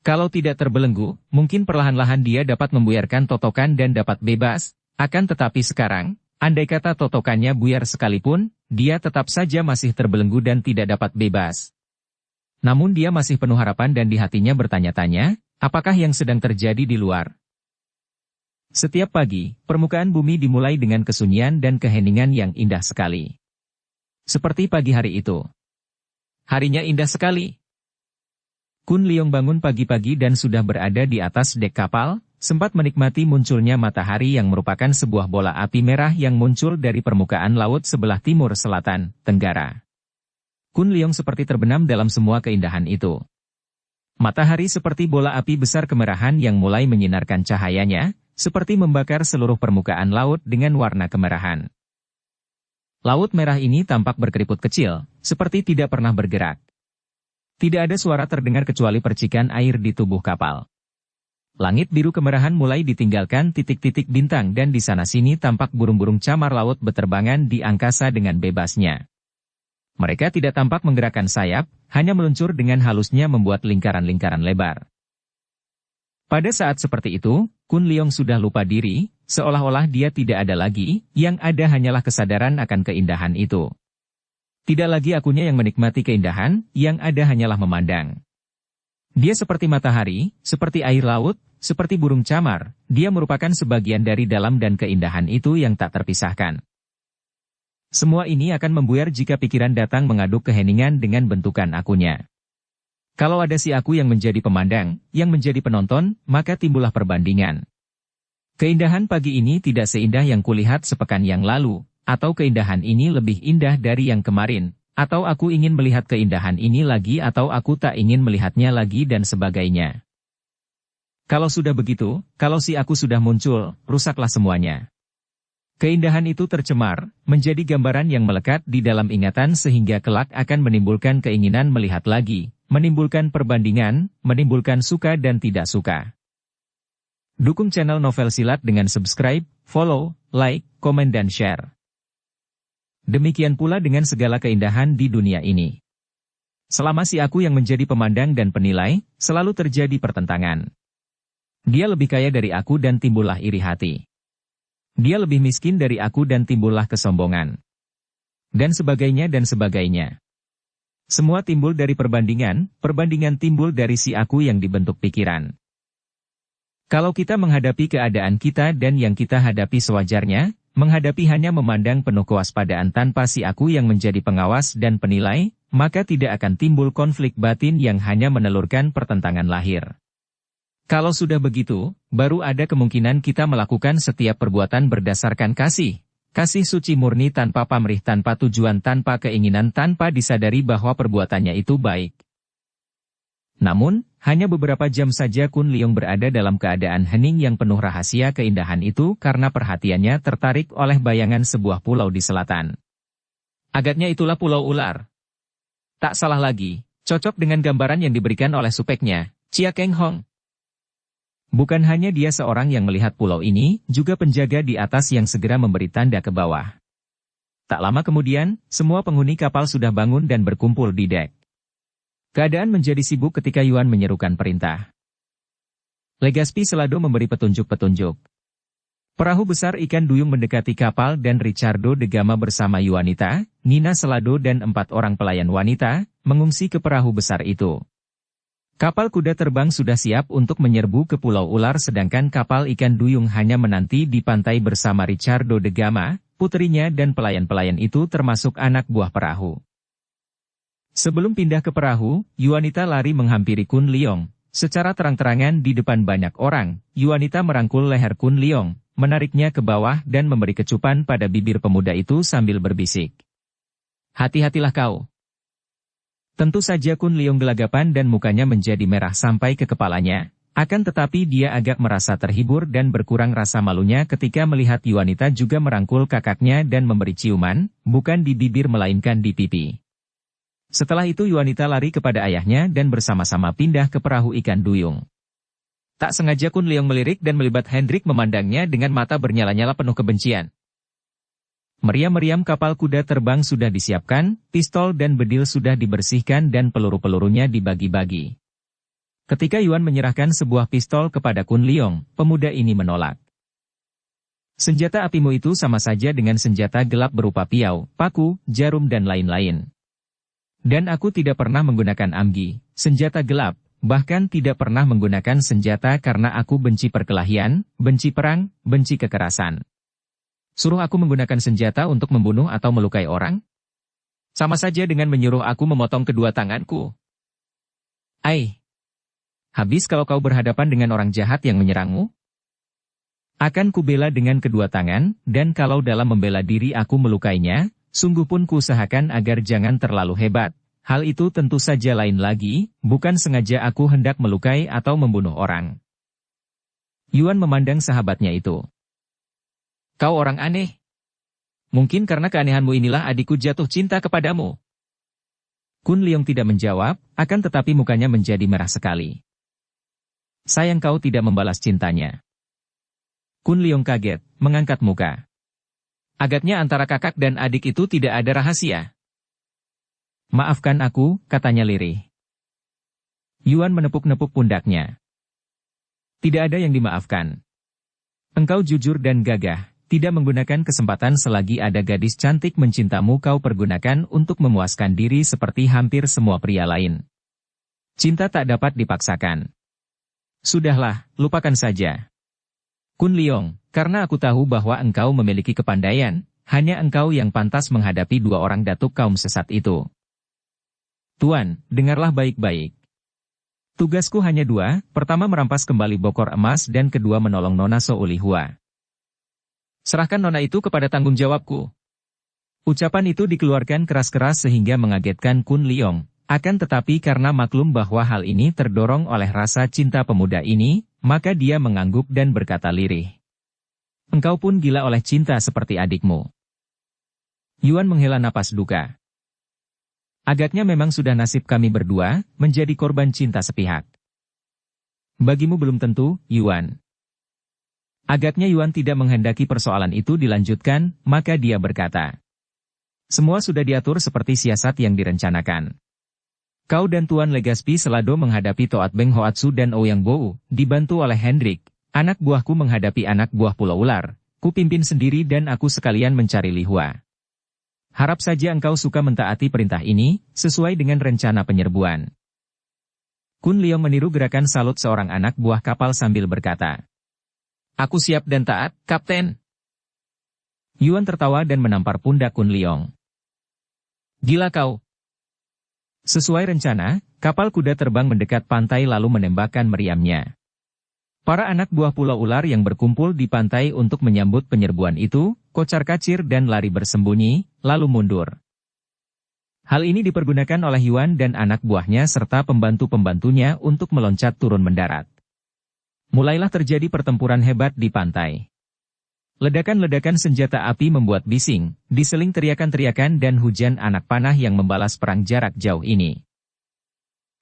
Kalau tidak terbelenggu, mungkin perlahan-lahan dia dapat membuyarkan totokan dan dapat bebas, akan tetapi sekarang, andai kata totokannya buyar sekalipun, dia tetap saja masih terbelenggu dan tidak dapat bebas. Namun dia masih penuh harapan dan di hatinya bertanya-tanya, apakah yang sedang terjadi di luar? Setiap pagi, permukaan bumi dimulai dengan kesunyian dan keheningan yang indah sekali. Seperti pagi hari itu. Harinya indah sekali. Kun Leong bangun pagi-pagi dan sudah berada di atas dek kapal, sempat menikmati munculnya matahari yang merupakan sebuah bola api merah yang muncul dari permukaan laut sebelah timur selatan, tenggara. Kun Leong seperti terbenam dalam semua keindahan itu. Matahari seperti bola api besar kemerahan yang mulai menyinarkan cahayanya, seperti membakar seluruh permukaan laut dengan warna kemerahan. Laut merah ini tampak berkeriput kecil, seperti tidak pernah bergerak. Tidak ada suara terdengar kecuali percikan air di tubuh kapal. Langit biru kemerahan mulai ditinggalkan titik-titik bintang dan di sana-sini tampak burung-burung camar laut beterbangan di angkasa dengan bebasnya. Mereka tidak tampak menggerakkan sayap, hanya meluncur dengan halusnya membuat lingkaran-lingkaran lebar. Pada saat seperti itu, Kun Leong sudah lupa diri, seolah-olah dia tidak ada lagi, yang ada hanyalah kesadaran akan keindahan itu. Tidak lagi akunya yang menikmati keindahan, yang ada hanyalah memandang. Dia seperti matahari, seperti air laut, seperti burung camar, dia merupakan sebagian dari dalam dan keindahan itu yang tak terpisahkan. Semua ini akan membuyar jika pikiran datang mengaduk keheningan dengan bentukan akunya. Kalau ada si aku yang menjadi pemandang, yang menjadi penonton, maka timbullah perbandingan. Keindahan pagi ini tidak seindah yang kulihat sepekan yang lalu, atau keindahan ini lebih indah dari yang kemarin, atau aku ingin melihat keindahan ini lagi atau aku tak ingin melihatnya lagi dan sebagainya. Kalau sudah begitu, kalau si aku sudah muncul, rusaklah semuanya. Keindahan itu tercemar, menjadi gambaran yang melekat di dalam ingatan sehingga kelak akan menimbulkan keinginan melihat lagi, menimbulkan perbandingan, menimbulkan suka dan tidak suka. Dukung channel Novel Silat dengan subscribe, follow, like, komen dan share. Demikian pula dengan segala keindahan di dunia ini. Selama si aku yang menjadi pemandang dan penilai, selalu terjadi pertentangan. Dia lebih kaya dari aku dan timbullah iri hati. Dia lebih miskin dari aku dan timbullah kesombongan. Dan sebagainya dan sebagainya. Semua timbul dari perbandingan, perbandingan timbul dari si aku yang dibentuk pikiran. Kalau kita menghadapi keadaan kita dan yang kita hadapi sewajarnya, menghadapi hanya memandang penuh kewaspadaan tanpa si aku yang menjadi pengawas dan penilai, maka tidak akan timbul konflik batin yang hanya menelurkan pertentangan lahir. Kalau sudah begitu, baru ada kemungkinan kita melakukan setiap perbuatan berdasarkan kasih. Kasih suci murni tanpa pamrih, tanpa tujuan, tanpa keinginan, tanpa disadari bahwa perbuatannya itu baik. Namun, hanya beberapa jam saja Kun Leong berada dalam keadaan hening yang penuh rahasia keindahan itu karena perhatiannya tertarik oleh bayangan sebuah pulau di selatan. Agaknya itulah Pulau Ular. Tak salah lagi, cocok dengan gambaran yang diberikan oleh supeknya, Chia Keng Hong. Bukan hanya dia seorang yang melihat pulau ini, juga penjaga di atas yang segera memberi tanda ke bawah. Tak lama kemudian, semua penghuni kapal sudah bangun dan berkumpul di dek. Keadaan menjadi sibuk ketika Yuan menyerukan perintah. Legazpi Selado memberi petunjuk-petunjuk. Perahu besar ikan duyung mendekati kapal dan Richardo de Gama bersama Yuanita, Nina Selado dan 4 orang pelayan wanita, mengungsi ke perahu besar itu. Kapal kuda terbang sudah siap untuk menyerbu ke Pulau Ular sedangkan kapal ikan duyung hanya menanti di pantai bersama Richardo de Gama, puterinya dan pelayan-pelayan itu termasuk anak buah perahu. Sebelum pindah ke perahu, Yuanita lari menghampiri Kun Leong. Secara terang-terangan di depan banyak orang, Yuanita merangkul leher Kun Leong, menariknya ke bawah dan memberi kecupan pada bibir pemuda itu sambil berbisik. Hati-hatilah kau. Tentu saja Kun Leong gelagapan dan mukanya menjadi merah sampai ke kepalanya, akan tetapi dia agak merasa terhibur dan berkurang rasa malunya ketika melihat Yuanita juga merangkul kakaknya dan memberi ciuman, bukan di bibir melainkan di pipi. Setelah itu Yuanita lari kepada ayahnya dan bersama-sama pindah ke perahu ikan duyung. Tak sengaja Kun Leong melirik dan melibat Hendrik memandangnya dengan mata bernyala-nyala penuh kebencian. Meriam-meriam kapal kuda terbang sudah disiapkan, pistol dan bedil sudah dibersihkan dan peluru-pelurunya dibagi-bagi. Ketika Yuan menyerahkan sebuah pistol kepada Kun Leong, pemuda ini menolak. Senjata apimu itu sama saja dengan senjata gelap berupa piau, paku, jarum dan lain-lain. Dan aku tidak pernah menggunakan amgi, senjata gelap, bahkan tidak pernah menggunakan senjata karena aku benci perkelahian, benci perang, benci kekerasan. Suruh aku menggunakan senjata untuk membunuh atau melukai orang? Sama saja dengan menyuruh aku memotong kedua tanganku. Habis kalau kau berhadapan dengan orang jahat yang menyerangmu? Akan kubela dengan kedua tangan, dan kalau dalam membela diri aku melukainya, sungguh pun kuusahakan agar jangan terlalu hebat. Hal itu tentu saja lain lagi, bukan sengaja aku hendak melukai atau membunuh orang. Yuan memandang sahabatnya itu. Kau orang aneh. Mungkin karena keanehanmu inilah adikku jatuh cinta kepadamu. Kun Leong tidak menjawab, akan tetapi mukanya menjadi merah sekali. Sayang kau tidak membalas cintanya. Kun Leong kaget, mengangkat muka. Agaknya antara kakak dan adik itu tidak ada rahasia. Maafkan aku, katanya lirih. Yuan menepuk-nepuk pundaknya. Tidak ada yang dimaafkan. Engkau jujur dan gagah. Tidak menggunakan kesempatan selagi ada gadis cantik mencintamu kau pergunakan untuk memuaskan diri seperti hampir semua pria lain. Cinta tak dapat dipaksakan. Sudahlah, lupakan saja. Kun Leong, karena aku tahu bahwa engkau memiliki kepandaian, hanya engkau yang pantas menghadapi 2 orang datuk kaum sesat itu. Tuan, dengarlah baik-baik. Tugasku hanya 2, pertama merampas kembali bokor emas dan kedua menolong Nona Soulihua. Serahkan nona itu kepada tanggung jawabku. Ucapan itu dikeluarkan keras-keras sehingga mengagetkan Kun Leong, akan tetapi karena maklum bahwa hal ini terdorong oleh rasa cinta pemuda ini, maka dia mengangguk dan berkata lirih. Engkau pun gila oleh cinta seperti adikmu. Yuan menghela napas duka. Agaknya memang sudah nasib kami berdua, menjadi korban cinta sepihak. Bagimu belum tentu, Yuan. Agaknya Yuan tidak menghendaki persoalan itu dilanjutkan, maka dia berkata. Semua sudah diatur seperti siasat yang direncanakan. Kau dan Tuan Legaspi Selado menghadapi Toat Beng Hoatsu dan Ouyang Bou, dibantu oleh Hendrik, anak buahku menghadapi anak buah Pulau Ular. Ku pimpin sendiri dan aku sekalian mencari Li Hua. Harap saja engkau suka mentaati perintah ini, sesuai dengan rencana penyerbuan. Kun Liong meniru gerakan salut seorang anak buah kapal sambil berkata, "Aku siap dan taat, Kapten." Yuan tertawa dan menampar pundak Kun Liong. "Gila kau." Sesuai rencana, kapal kuda terbang mendekat pantai lalu menembakkan meriamnya. Para anak buah Pulau Ular yang berkumpul di pantai untuk menyambut penyerbuan itu, kocar-kacir dan lari bersembunyi, lalu mundur. Hal ini dipergunakan oleh Yuan dan anak buahnya serta pembantu-pembantunya untuk meloncat turun mendarat. Mulailah terjadi pertempuran hebat di pantai. Ledakan-ledakan senjata api membuat bising, diseling teriakan-teriakan dan hujan anak panah yang membalas perang jarak jauh ini.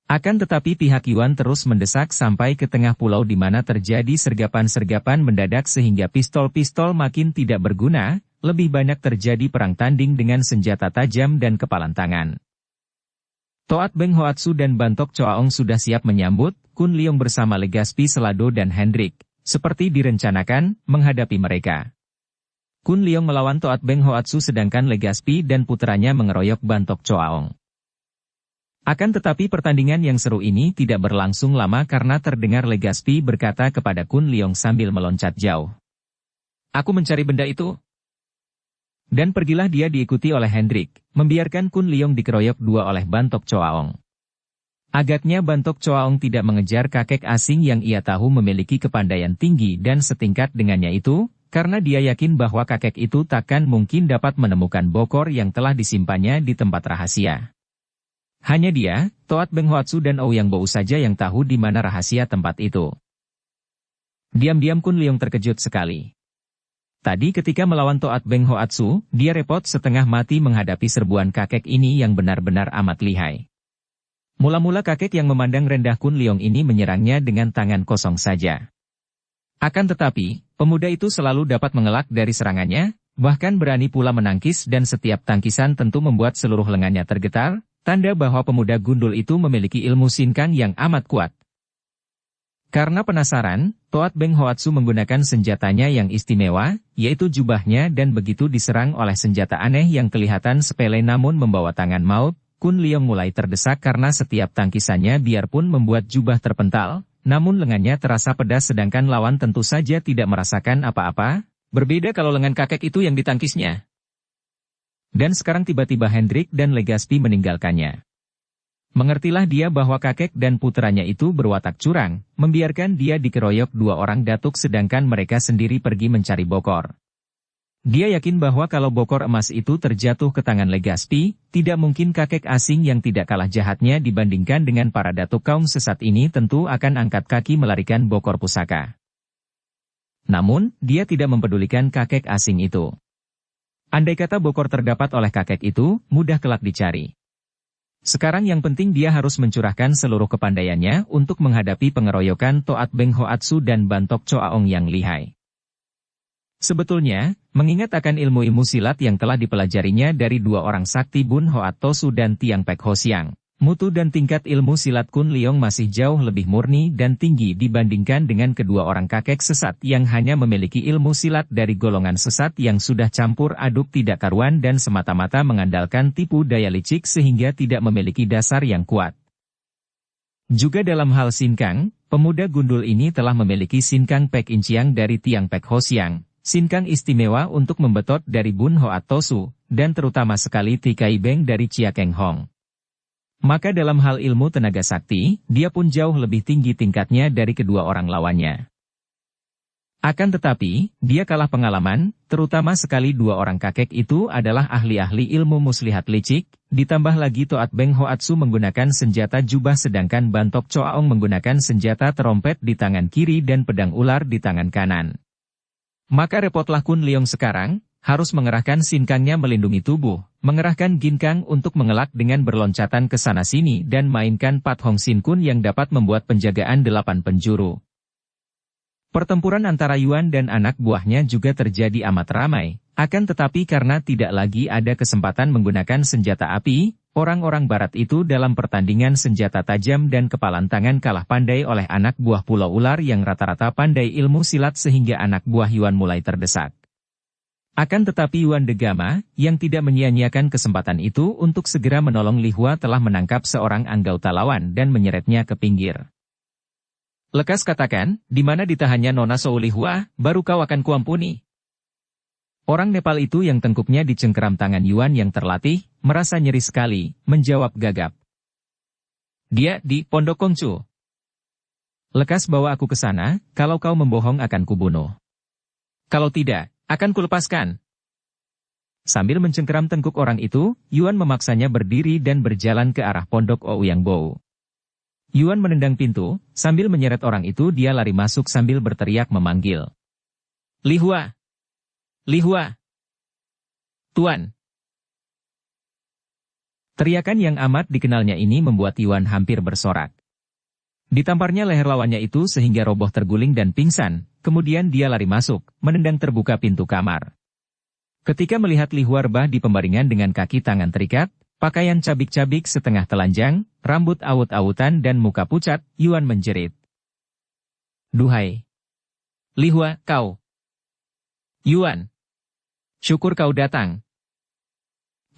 Akan tetapi pihak Yuan terus mendesak sampai ke tengah pulau di mana terjadi sergapan-sergapan mendadak sehingga pistol-pistol makin tidak berguna, lebih banyak terjadi perang tanding dengan senjata tajam dan kepalan tangan. Toat Beng Hoatsu dan Bantok Choaong sudah siap menyambut, Kun Liong bersama Legaspi Selado dan Hendrik, seperti direncanakan, menghadapi mereka. Kun Liong melawan Toat Beng Hoatsu sedangkan Legaspi dan putranya mengeroyok Bantok Choaong. Akan tetapi pertandingan yang seru ini tidak berlangsung lama karena terdengar Legaspi berkata kepada Kun Liong sambil meloncat jauh. "Aku mencari benda itu." Dan pergilah dia diikuti oleh Hendrik, membiarkan Kun Liong dikeroyok dua oleh Bantok Choaong. Agaknya Bantok Choaong tidak mengejar kakek asing yang ia tahu memiliki kepandaian tinggi dan setingkat dengannya itu, karena dia yakin bahwa kakek itu takkan mungkin dapat menemukan bokor yang telah disimpannya di tempat rahasia. Hanya dia, Toat Beng Hoatsu dan Ouyang Bou saja yang tahu di mana rahasia tempat itu. Diam-diam Kun Liong terkejut sekali. Tadi ketika melawan Toat Beng Hoatsu, dia repot setengah mati menghadapi serbuan kakek ini yang benar-benar amat lihai. Mula-mula kakek yang memandang rendah Kun Liong ini menyerangnya dengan tangan kosong saja. Akan tetapi, pemuda itu selalu dapat mengelak dari serangannya, bahkan berani pula menangkis dan setiap tangkisan tentu membuat seluruh lengannya tergetar, tanda bahwa pemuda gundul itu memiliki ilmu sinkang yang amat kuat. Karena penasaran, Toat Beng Hoatsu menggunakan senjatanya yang istimewa, yaitu jubahnya dan begitu diserang oleh senjata aneh yang kelihatan sepele namun membawa tangan maut, Kun Liong mulai terdesak karena setiap tangkisannya biarpun membuat jubah terpental, namun lengannya terasa pedas sedangkan lawan tentu saja tidak merasakan apa-apa, berbeda kalau lengan kakek itu yang ditangkisnya. Dan sekarang tiba-tiba Hendrik dan Legaspi meninggalkannya. Mengertilah dia bahwa kakek dan putranya itu berwatak curang, membiarkan dia dikeroyok dua orang datuk sedangkan mereka sendiri pergi mencari bokor. Dia yakin bahwa kalau bokor emas itu terjatuh ke tangan Legaspi, tidak mungkin kakek asing yang tidak kalah jahatnya dibandingkan dengan para datuk kaum sesat ini tentu akan angkat kaki melarikan bokor pusaka. Namun, dia tidak mempedulikan kakek asing itu. Andai kata bokor terdapat oleh kakek itu, mudah kelak dicari. Sekarang yang penting dia harus mencurahkan seluruh kepandaiannya untuk menghadapi pengeroyokan Toat Beng Hoatsu dan Bantok Choaong yang lihai. Sebetulnya, mengingat akan ilmu-ilmu silat yang telah dipelajarinya dari dua orang sakti Bun Hoat Tosu dan Tiang Pek Ho Siang, mutu dan tingkat ilmu silat Kun Liong masih jauh lebih murni dan tinggi dibandingkan dengan kedua orang kakek sesat yang hanya memiliki ilmu silat dari golongan sesat yang sudah campur aduk tidak karuan dan semata-mata mengandalkan tipu daya licik sehingga tidak memiliki dasar yang kuat. Juga dalam hal sinkang, pemuda gundul ini telah memiliki sinkang Pek Inciang dari Tiang Pek Ho Siang, sinkang istimewa untuk membetot dari Bun Hoat Tosu, dan terutama sekali Tikai Beng dari Chia Keng Hong. Maka dalam hal ilmu tenaga sakti, dia pun jauh lebih tinggi tingkatnya dari kedua orang lawannya. Akan tetapi, dia kalah pengalaman, terutama sekali dua orang kakek itu adalah ahli-ahli ilmu muslihat licik, ditambah lagi Toat Beng Hoatsu menggunakan senjata jubah sedangkan Bantok Choaong menggunakan senjata terompet di tangan kiri dan pedang ular di tangan kanan. Maka repotlah Kun Liong sekarang, harus mengerahkan sinkangnya melindungi tubuh, mengerahkan ginkang untuk mengelak dengan berloncatan ke sana-sini dan mainkan Pat Hong Sin Kun yang dapat membuat penjagaan 8 penjuru. Pertempuran antara Yuan dan anak buahnya juga terjadi amat ramai, akan tetapi karena tidak lagi ada kesempatan menggunakan senjata api, Orang-orang barat itu dalam pertandingan senjata tajam dan kepalan tangan kalah pandai oleh anak buah Pulau Ular yang rata-rata pandai ilmu silat sehingga anak buah Yuan mulai terdesak. Akan tetapi Yuan de Gama, yang tidak menyia-nyiakan kesempatan itu untuk segera menolong Li Hua telah menangkap seorang anggota lawan dan menyeretnya ke pinggir. Lekas katakan, di mana ditahannya Nona Sou Li Hua, baru kau akan kuampuni. Orang Nepal itu yang tengkuknya dicengkeram tangan Yuan yang terlatih, merasa nyeri sekali, menjawab gagap. Dia di Pondok Kongcu. Lekas bawa aku ke sana, kalau kau membohong akan kubunuh. Kalau tidak, akan kulepaskan. Sambil mencengkeram tengkuk orang itu, Yuan memaksanya berdiri dan berjalan ke arah Pondok Ouyang Yuan menendang pintu, sambil menyeret orang itu dia lari masuk sambil berteriak memanggil. Li Hua! Li Hua! Tuan! Teriakan yang amat dikenalnya ini membuat Yuan hampir bersorak. Ditamparnya leher lawannya itu sehingga roboh terguling dan pingsan, kemudian dia lari masuk, menendang terbuka pintu kamar. Ketika melihat Li Hua rebah di pembaringan dengan kaki tangan terikat, pakaian cabik-cabik setengah telanjang, rambut awut-awutan dan muka pucat, Yuan menjerit. Duhai! Li Hua, kau! Yuan! Syukur kau datang.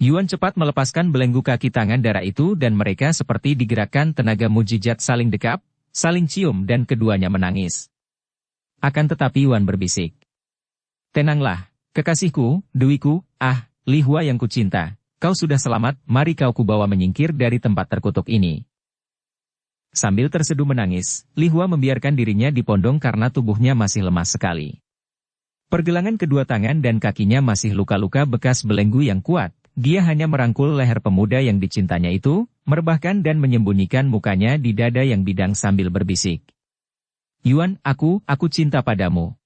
Yuan cepat melepaskan belenggu kaki tangan darah itu dan mereka seperti digerakkan tenaga mujizat saling dekap, saling cium dan keduanya menangis. Akan tetapi Yuan berbisik. Tenanglah, kekasihku, Dewiku, Li Hua yang kucinta. Kau sudah selamat, mari kau kubawa menyingkir dari tempat terkutuk ini. Sambil terseduh menangis, Li Hua membiarkan dirinya dipondong karena tubuhnya masih lemah sekali. Pergelangan kedua tangan dan kakinya masih luka-luka bekas belenggu yang kuat. Dia hanya merangkul leher pemuda yang dicintanya itu, merebahkan dan menyembunyikan mukanya di dada yang bidang sambil berbisik. Yuan, aku cinta padamu.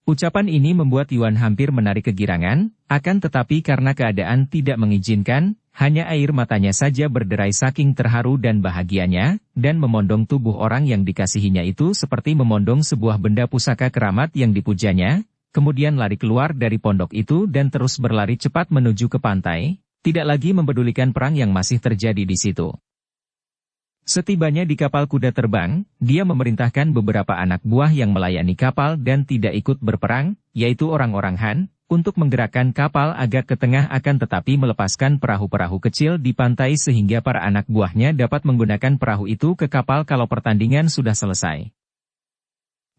Ucapan ini membuat Yuan hampir menarik kegirangan, akan tetapi karena keadaan tidak mengizinkan, hanya air matanya saja berderai saking terharu dan bahagianya, dan memondong tubuh orang yang dikasihinya itu seperti memondong sebuah benda pusaka keramat yang dipujanya, kemudian lari keluar dari pondok itu dan terus berlari cepat menuju ke pantai, tidak lagi mempedulikan perang yang masih terjadi di situ. Setibanya di kapal kuda terbang, dia memerintahkan beberapa anak buah yang melayani kapal dan tidak ikut berperang, yaitu orang-orang Han, untuk menggerakkan kapal agak ke tengah akan tetapi melepaskan perahu-perahu kecil di pantai sehingga para anak buahnya dapat menggunakan perahu itu ke kapal kalau pertandingan sudah selesai.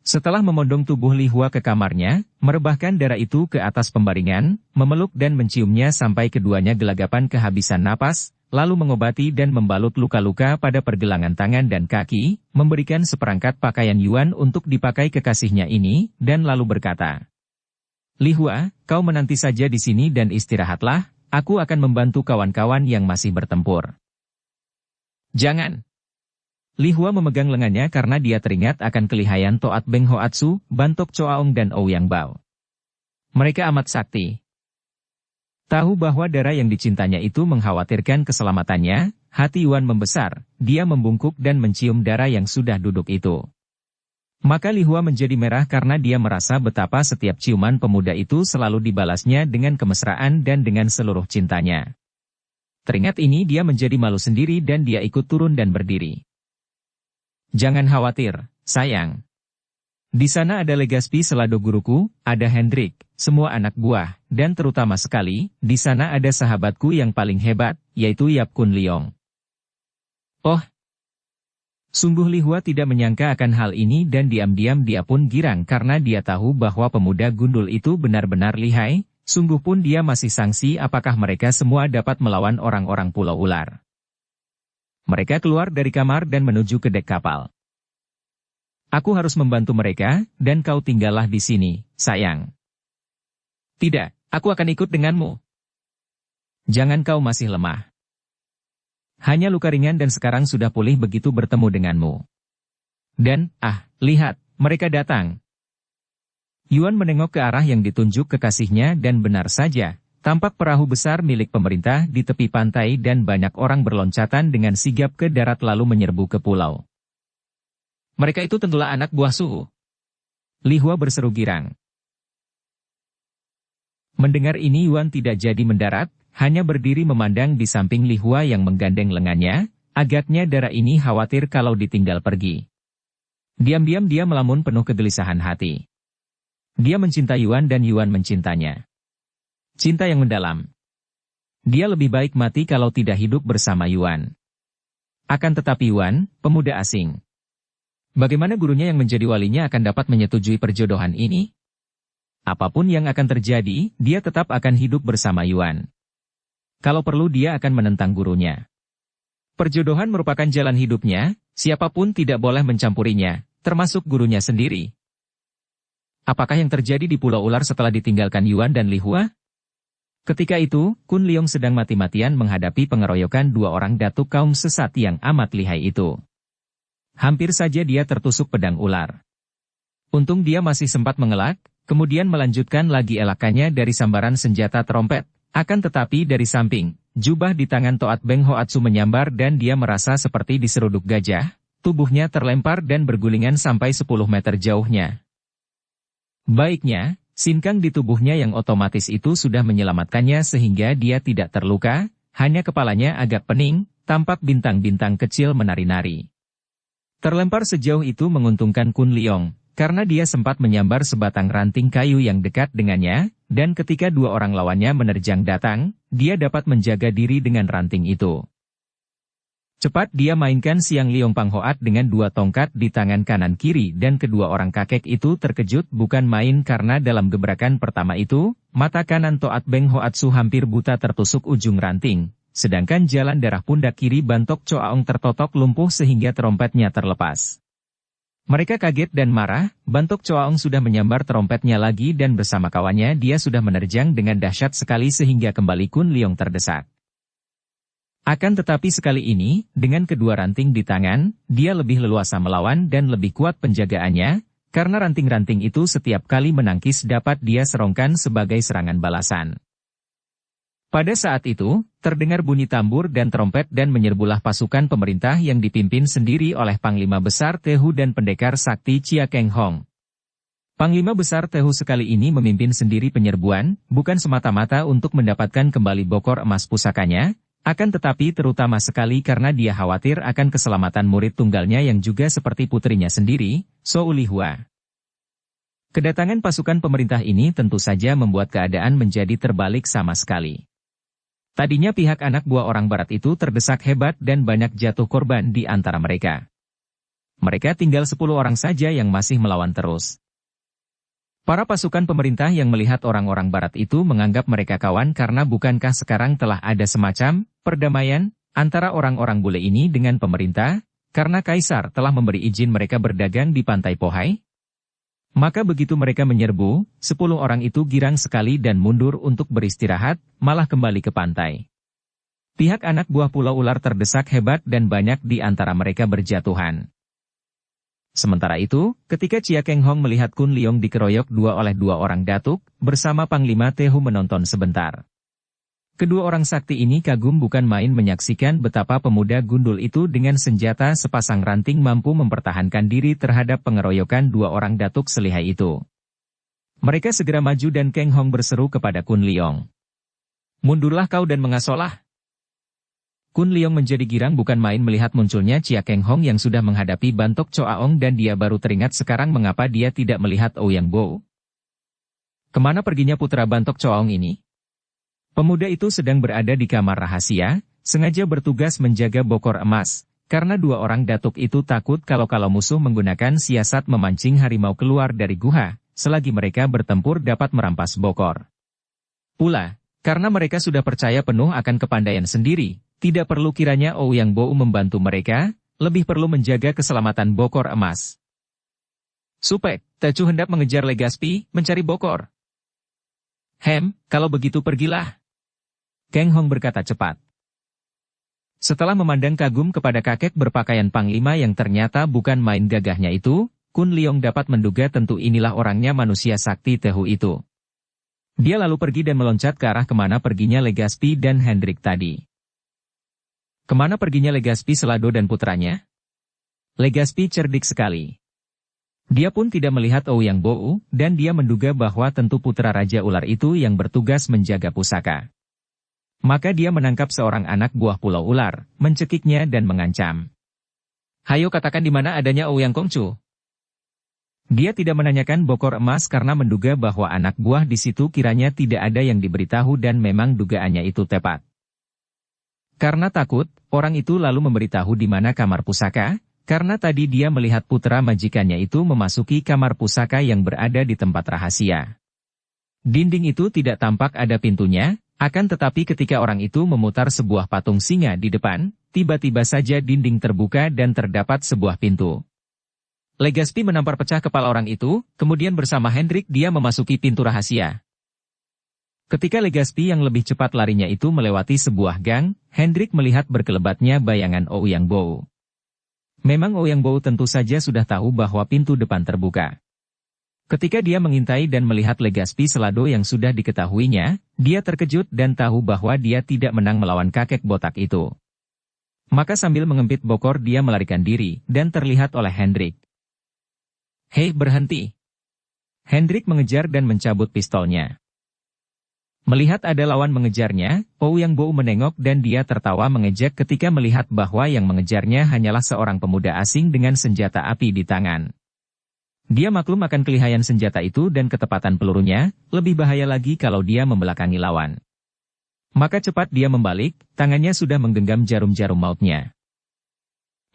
Setelah memondong tubuh Li Hua ke kamarnya, merebahkan darah itu ke atas pembaringan, memeluk dan menciumnya sampai keduanya gelagapan kehabisan napas, lalu mengobati dan membalut luka-luka pada pergelangan tangan dan kaki, memberikan seperangkat pakaian Yuan untuk dipakai kekasihnya ini, dan lalu berkata, Li Hua, kau menanti saja di sini dan istirahatlah, aku akan membantu kawan-kawan yang masih bertempur. Jangan. Li Hua memegang lengannya karena dia teringat akan kelihayan Toat Beng Hoatsu, Bantok Choaong dan Ouyang Bao. Mereka amat sakti. Tahu bahwa darah yang dicintanya itu mengkhawatirkan keselamatannya, hati Yuan membesar, dia membungkuk dan mencium darah yang sudah duduk itu. Maka Li Hua menjadi merah karena dia merasa betapa setiap ciuman pemuda itu selalu dibalasnya dengan kemesraan dan dengan seluruh cintanya. Teringat ini dia menjadi malu sendiri dan dia ikut turun dan berdiri. Jangan khawatir, sayang. Di sana ada Legaspi Selado guruku, ada Hendrik, semua anak buah, dan terutama sekali, di sana ada sahabatku yang paling hebat, yaitu Yap Kun Leong. Oh! Sungguh Li Hua tidak menyangka akan hal ini dan diam-diam dia pun girang karena dia tahu bahwa pemuda gundul itu benar-benar lihai, sungguh pun dia masih sangsi apakah mereka semua dapat melawan orang-orang Pulau Ular. Mereka keluar dari kamar dan menuju ke dek kapal. Aku harus membantu mereka, dan kau tinggallah di sini, sayang. Tidak, aku akan ikut denganmu. Jangan kau masih lemah. Hanya luka ringan dan sekarang sudah pulih begitu bertemu denganmu. Dan, lihat, mereka datang. Yuan menengok ke arah yang ditunjuk kekasihnya dan benar saja, tampak perahu besar milik pemerintah di tepi pantai dan banyak orang berloncatan dengan sigap ke darat lalu menyerbu ke pulau. Mereka itu tentulah anak buah Suhu. Li Hua berseru girang. Mendengar ini Yuan tidak jadi mendarat, hanya berdiri memandang di samping Li Hua yang menggandeng lengannya. Agaknya darah ini khawatir kalau ditinggal pergi. Diam-diam dia melamun penuh kegelisahan hati. Dia mencintai Yuan dan Yuan mencintanya. Cinta yang mendalam. Dia lebih baik mati kalau tidak hidup bersama Yuan. Akan tetapi Yuan, pemuda asing. Bagaimana gurunya yang menjadi walinya akan dapat menyetujui perjodohan ini? Apapun yang akan terjadi, dia tetap akan hidup bersama Yuan. Kalau perlu dia akan menentang gurunya. Perjodohan merupakan jalan hidupnya, siapapun tidak boleh mencampurinya, termasuk gurunya sendiri. Apakah yang terjadi di Pulau Ular setelah ditinggalkan Yuan dan Li Hua? Ketika itu, Kun Liong sedang mati-matian menghadapi pengeroyokan dua orang datuk kaum sesat yang amat lihai itu. Hampir saja dia tertusuk pedang ular. Untung dia masih sempat mengelak, kemudian melanjutkan lagi elakannya dari sambaran senjata trompet. Akan tetapi dari samping, jubah di tangan Toat Beng Hoatsu menyambar dan dia merasa seperti diseruduk gajah, tubuhnya terlempar dan bergulingan sampai 10 meter jauhnya. Baiknya, sinkang di tubuhnya yang otomatis itu sudah menyelamatkannya sehingga dia tidak terluka, hanya kepalanya agak pening, tampak bintang-bintang kecil menari-nari. Terlempar sejauh itu menguntungkan Kun Liong, karena dia sempat menyambar sebatang ranting kayu yang dekat dengannya, dan ketika dua orang lawannya menerjang datang, dia dapat menjaga diri dengan ranting itu. Cepat dia mainkan Siang Liong Pang Hoat dengan dua tongkat di tangan kanan kiri dan kedua orang kakek itu terkejut bukan main karena dalam gebrakan pertama itu, mata kanan Toat Beng Hoatsu hampir buta tertusuk ujung ranting, sedangkan jalan darah pundak kiri Bantok Choaong tertotok lumpuh sehingga trompetnya terlepas. Mereka kaget dan marah, Bantok Choaong sudah menyambar trompetnya lagi dan bersama kawannya dia sudah menerjang dengan dahsyat sekali sehingga kembali Kun Liong terdesak. Akan tetapi sekali ini, dengan kedua ranting di tangan, dia lebih leluasa melawan dan lebih kuat penjagaannya, karena ranting-ranting itu setiap kali menangkis dapat dia serongkan sebagai serangan balasan. Pada saat itu, terdengar bunyi tambur dan trompet dan menyerbulah pasukan pemerintah yang dipimpin sendiri oleh Panglima Besar Tehu dan Pendekar Sakti Chia Keng Hong. Panglima Besar Tehu sekali ini memimpin sendiri penyerbuan, bukan semata-mata untuk mendapatkan kembali bokor emas pusakanya, akan tetapi terutama sekali karena dia khawatir akan keselamatan murid tunggalnya yang juga seperti putrinya sendiri, Shou Li Hua. Kedatangan pasukan pemerintah ini tentu saja membuat keadaan menjadi terbalik sama sekali. Tadinya pihak anak buah orang barat itu terdesak hebat dan banyak jatuh korban di antara mereka. Mereka tinggal 10 orang saja yang masih melawan terus. Para pasukan pemerintah yang melihat orang-orang barat itu menganggap mereka kawan karena bukankah sekarang telah ada semacam perdamaian antara orang-orang bule ini dengan pemerintah, karena Kaisar telah memberi izin mereka berdagang di pantai Pohai? Maka begitu mereka menyerbu, 10 orang itu girang sekali dan mundur untuk beristirahat, malah kembali ke pantai. Pihak anak buah Pulau Ular terdesak hebat dan banyak di antara mereka berjatuhan. Sementara itu, ketika Chia Keng Hong melihat Kun Liong dikeroyok oleh dua orang datuk, bersama Panglima Tehu menonton sebentar. Kedua orang sakti ini kagum bukan main menyaksikan betapa pemuda gundul itu dengan senjata sepasang ranting mampu mempertahankan diri terhadap pengeroyokan dua orang datuk selihai itu. Mereka segera maju dan Keng Hong berseru kepada Kun Liong. "Mundurlah kau dan mengasolah." Kun Liong menjadi girang bukan main melihat munculnya Chia Keng Hong yang sudah menghadapi Bantok Choaong dan dia baru teringat sekarang mengapa dia tidak melihat Ouyang Bo. Kemana perginya putra Bantok Choaong ini? Pemuda itu sedang berada di kamar rahasia, sengaja bertugas menjaga bokor emas, karena dua orang datuk itu takut kalau musuh menggunakan siasat memancing harimau keluar dari guha, selagi mereka bertempur dapat merampas bokor. Pula, karena mereka sudah percaya penuh akan kepandaian sendiri, tidak perlu kiranya Ouyang Bo membantu mereka, lebih perlu menjaga keselamatan bokor emas. Supek, Tecu hendak mengejar Legaspi, mencari bokor. Kalau begitu pergilah. Keng Hong berkata cepat. Setelah memandang kagum kepada kakek berpakaian panglima yang ternyata bukan main gagahnya itu, Kun Liong dapat menduga tentu inilah orangnya manusia sakti Tehu itu. Dia lalu pergi dan meloncat ke arah kemana perginya Legaspi dan Hendrik tadi. Kemana perginya Legaspi Selado dan putranya? Legaspi cerdik sekali. Dia pun tidak melihat Ouyang Bo, dan dia menduga bahwa tentu putra Raja Ular itu yang bertugas menjaga pusaka. Maka dia menangkap seorang anak buah pulau ular, mencekiknya dan mengancam. Hayo katakan di mana adanya Ouyang Kongcu. Dia tidak menanyakan bokor emas karena menduga bahwa anak buah di situ kiranya tidak ada yang diberitahu dan memang dugaannya itu tepat. Karena takut, orang itu lalu memberitahu di mana kamar pusaka, karena tadi dia melihat putra majikannya itu memasuki kamar pusaka yang berada di tempat rahasia. Dinding itu tidak tampak ada pintunya, akan tetapi ketika orang itu memutar sebuah patung singa di depan, tiba-tiba saja dinding terbuka dan terdapat sebuah pintu. Legaspi menampar pecah kepala orang itu, kemudian bersama Hendrik dia memasuki pintu rahasia. Ketika Legaspi yang lebih cepat larinya itu melewati sebuah gang, Hendrik melihat berkelebatnya bayangan Ouyang Bou. Memang Ouyang Bou tentu saja sudah tahu bahwa pintu depan terbuka. Ketika dia mengintai dan melihat Legaspi selado yang sudah diketahuinya, dia terkejut dan tahu bahwa dia tidak menang melawan kakek botak itu. Maka sambil mengempit bokor dia melarikan diri, dan terlihat oleh Hendrik. Hei, berhenti. Hendrik mengejar dan mencabut pistolnya. Melihat ada lawan mengejarnya, Ouyang Bou menengok dan dia tertawa mengejek ketika melihat bahwa yang mengejarnya hanyalah seorang pemuda asing dengan senjata api di tangan. Dia maklum akan kelihayan senjata itu dan ketepatan pelurunya, lebih bahaya lagi kalau dia membelakangi lawan. Maka cepat dia membalik, tangannya sudah menggenggam jarum-jarum mautnya.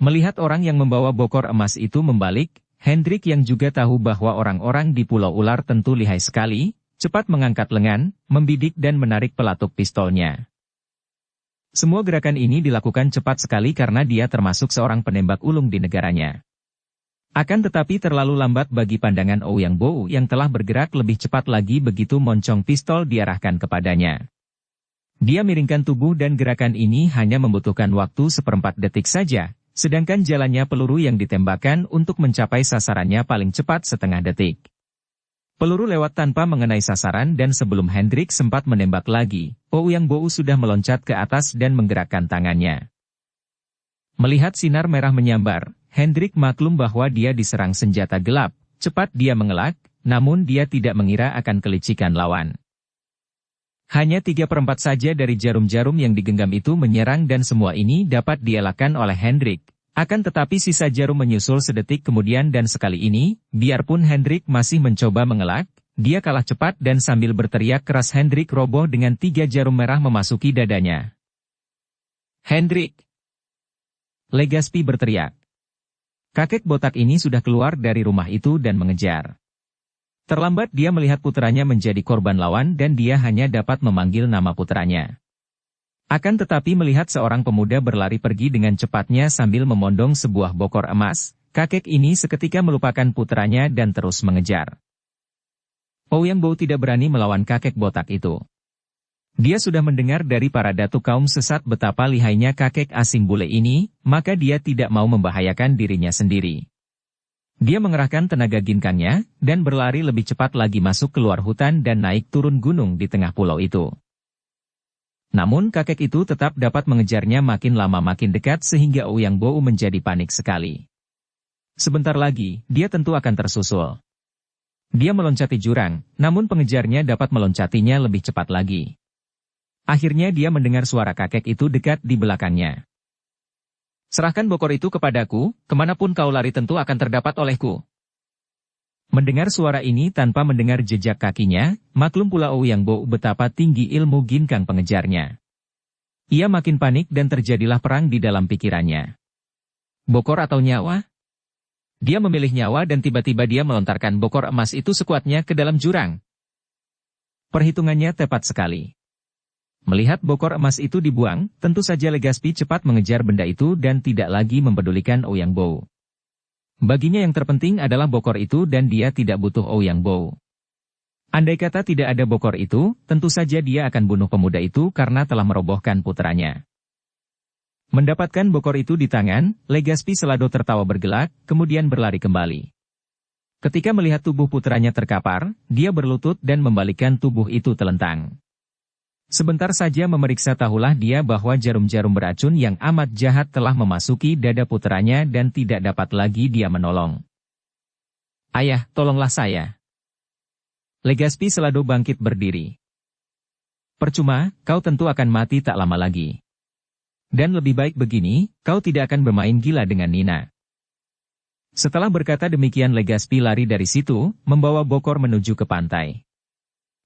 Melihat orang yang membawa bokor emas itu membalik, Hendrik yang juga tahu bahwa orang-orang di Pulau Ular tentu lihai sekali, cepat mengangkat lengan, membidik dan menarik pelatuk pistolnya. Semua gerakan ini dilakukan cepat sekali karena dia termasuk seorang penembak ulung di negaranya. Akan tetapi terlalu lambat bagi pandangan Ouyang Bou yang telah bergerak lebih cepat lagi begitu moncong pistol diarahkan kepadanya. Dia miringkan tubuh dan gerakan ini hanya membutuhkan waktu seperempat detik saja. Sedangkan jalannya peluru yang ditembakkan untuk mencapai sasarannya paling cepat setengah detik. Peluru lewat tanpa mengenai sasaran dan sebelum Hendrik sempat menembak lagi, Ouyang Bou sudah meloncat ke atas dan menggerakkan tangannya. Melihat sinar merah menyambar, Hendrik maklum bahwa dia diserang senjata gelap, cepat dia mengelak, namun dia tidak mengira akan kelicikan lawan. Hanya 3/4 saja dari jarum-jarum yang digenggam itu menyerang dan semua ini dapat dielakkan oleh Hendrik. Akan tetapi sisa jarum menyusul sedetik kemudian dan sekali ini, biarpun Hendrik masih mencoba mengelak, dia kalah cepat dan sambil berteriak keras Hendrik roboh dengan 3 jarum merah memasuki dadanya. Hendrik! Legaspi berteriak. Kakek botak ini sudah keluar dari rumah itu dan mengejar. Terlambat dia melihat putranya menjadi korban lawan dan dia hanya dapat memanggil nama putranya. Akan tetapi melihat seorang pemuda berlari pergi dengan cepatnya sambil memondong sebuah bokor emas, kakek ini seketika melupakan putranya dan terus mengejar. Ouyang Bou tidak berani melawan kakek botak itu. Dia sudah mendengar dari para datu kaum sesat betapa lihainya kakek asing bule ini, maka dia tidak mau membahayakan dirinya sendiri. Dia mengerahkan tenaga ginkangnya, dan berlari lebih cepat lagi masuk keluar hutan dan naik turun gunung di tengah pulau itu. Namun kakek itu tetap dapat mengejarnya makin lama makin dekat sehingga Ouyang Bou menjadi panik sekali. Sebentar lagi, dia tentu akan tersusul. Dia meloncati jurang, namun pengejarnya dapat meloncatinya lebih cepat lagi. Akhirnya dia mendengar suara kakek itu dekat di belakangnya. Serahkan bokor itu kepadaku, kemanapun kau lari tentu akan terdapat olehku. Mendengar suara ini tanpa mendengar jejak kakinya, maklum pula Ouyang Bou betapa tinggi ilmu ginkang pengejarnya. Ia makin panik dan terjadilah perang di dalam pikirannya. Bokor atau nyawa? Dia memilih nyawa dan tiba-tiba dia melontarkan bokor emas itu sekuatnya ke dalam jurang. Perhitungannya tepat sekali. Melihat bokor emas itu dibuang, tentu saja Legaspi cepat mengejar benda itu dan tidak lagi mempedulikan Ouyang Bou. Baginya yang terpenting adalah bokor itu dan dia tidak butuh Ouyang Bou. Andai kata tidak ada bokor itu, tentu saja dia akan bunuh pemuda itu karena telah merobohkan putranya. Mendapatkan bokor itu di tangan, Legaspi selado tertawa bergelak, kemudian berlari kembali. Ketika melihat tubuh putranya terkapar, dia berlutut dan membalikkan tubuh itu telentang. Sebentar saja memeriksa tahulah dia bahwa jarum-jarum beracun yang amat jahat telah memasuki dada putranya dan tidak dapat lagi dia menolong. Ayah, tolonglah saya. Legaspi selado bangkit berdiri. Percuma, kau tentu akan mati tak lama lagi. Dan lebih baik begini, kau tidak akan bermain gila dengan Nina. Setelah berkata demikian Legaspi lari dari situ, membawa Bokor menuju ke pantai.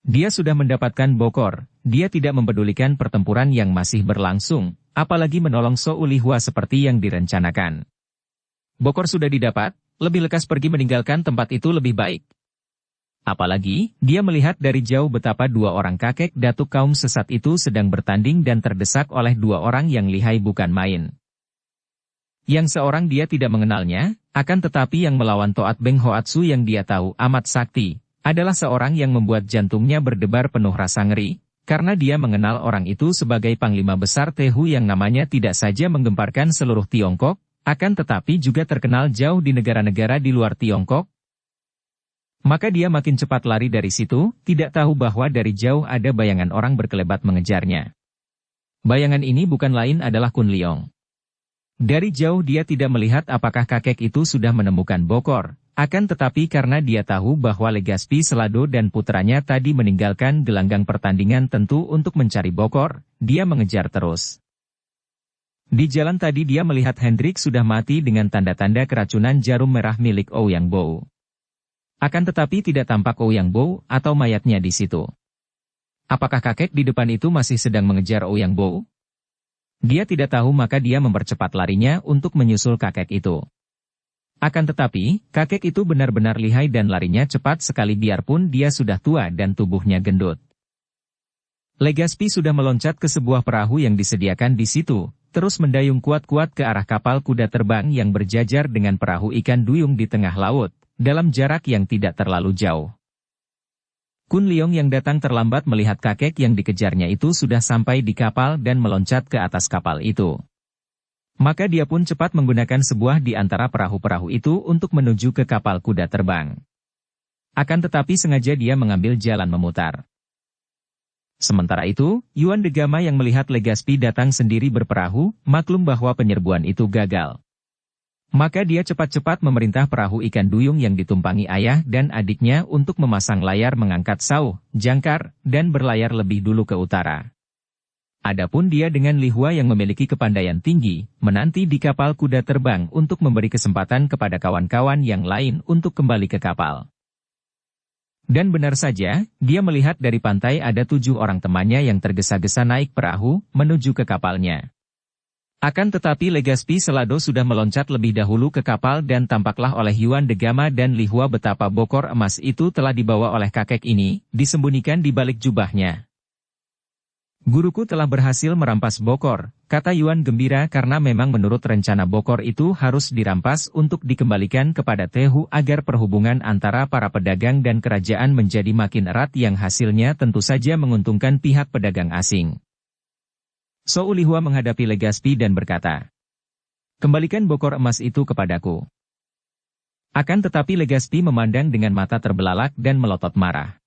Dia sudah mendapatkan Bokor, dia tidak mempedulikan pertempuran yang masih berlangsung, apalagi menolong So Ulihua seperti yang direncanakan. Bokor sudah didapat, lebih lekas pergi meninggalkan tempat itu lebih baik. Apalagi, dia melihat dari jauh betapa dua orang kakek datuk kaum sesat itu sedang bertanding dan terdesak oleh dua orang yang lihai bukan main. Yang seorang dia tidak mengenalnya, akan tetapi yang melawan Toat Beng Hoatsu yang dia tahu amat sakti, adalah seorang yang membuat jantungnya berdebar penuh rasa ngeri, karena dia mengenal orang itu sebagai Panglima Besar Tehu yang namanya tidak saja menggemparkan seluruh Tiongkok, akan tetapi juga terkenal jauh di negara-negara di luar Tiongkok. Maka dia makin cepat lari dari situ, tidak tahu bahwa dari jauh ada bayangan orang berkelebat mengejarnya. Bayangan ini bukan lain adalah Kun Liong. Dari jauh dia tidak melihat apakah kakek itu sudah menemukan Bokor, akan tetapi karena dia tahu bahwa Legaspi Selado dan putranya tadi meninggalkan gelanggang pertandingan tentu untuk mencari Bokor, dia mengejar terus. Di jalan tadi dia melihat Hendrik sudah mati dengan tanda-tanda keracunan jarum merah milik Ouyang Bo. Akan tetapi tidak tampak Ouyang Bo atau mayatnya di situ. Apakah kakek di depan itu masih sedang mengejar Ouyang Bo? Dia tidak tahu maka dia mempercepat larinya untuk menyusul kakek itu. Akan tetapi, kakek itu benar-benar lihai dan larinya cepat sekali biarpun dia sudah tua dan tubuhnya gendut. Legaspi sudah meloncat ke sebuah perahu yang disediakan di situ, terus mendayung kuat-kuat ke arah kapal kuda terbang yang berjajar dengan perahu ikan duyung di tengah laut, dalam jarak yang tidak terlalu jauh. Kun Liong yang datang terlambat melihat kakek yang dikejarnya itu sudah sampai di kapal dan meloncat ke atas kapal itu. Maka dia pun cepat menggunakan sebuah di antara perahu-perahu itu untuk menuju ke kapal kuda terbang. Akan tetapi sengaja dia mengambil jalan memutar. Sementara itu, Yuan de Gama yang melihat Legaspi datang sendiri berperahu, maklum bahwa penyerbuan itu gagal. Maka dia cepat-cepat memerintah perahu ikan duyung yang ditumpangi ayah dan adiknya untuk memasang layar mengangkat sauh, jangkar, dan berlayar lebih dulu ke utara. Adapun dia dengan Li Hua yang memiliki kepandaian tinggi, menanti di kapal kuda terbang untuk memberi kesempatan kepada kawan-kawan yang lain untuk kembali ke kapal. Dan benar saja, dia melihat dari pantai ada 7 orang temannya yang tergesa-gesa naik perahu, menuju ke kapalnya. Akan tetapi Legaspi Selado sudah meloncat lebih dahulu ke kapal dan tampaklah oleh Yuan de Gama dan Li Hua betapa Bokor emas itu telah dibawa oleh kakek ini, disembunyikan di balik jubahnya. Guruku telah berhasil merampas Bokor, kata Yuan gembira karena memang menurut rencana Bokor itu harus dirampas untuk dikembalikan kepada Tehu agar perhubungan antara para pedagang dan kerajaan menjadi makin erat yang hasilnya tentu saja menguntungkan pihak pedagang asing. So Ulihua menghadapi Legaspi dan berkata, "Kembalikan Bokor emas itu kepadaku." Akan tetapi Legaspi memandang dengan mata terbelalak dan melotot marah.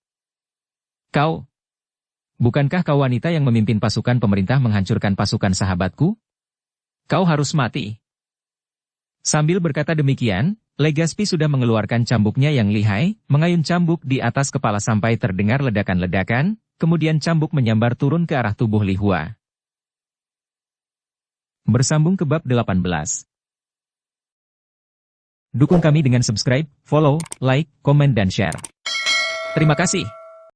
"Kau? Bukankah kau wanita yang memimpin pasukan pemerintah menghancurkan pasukan sahabatku? Kau harus mati." Sambil berkata demikian, Legaspi sudah mengeluarkan cambuknya yang lihai, mengayun cambuk di atas kepala sampai terdengar ledakan-ledakan, kemudian cambuk menyambar turun ke arah tubuh Li Hua. Bersambung ke bab 18. Dukung kami dengan subscribe, follow, like, komen dan share. Terima kasih.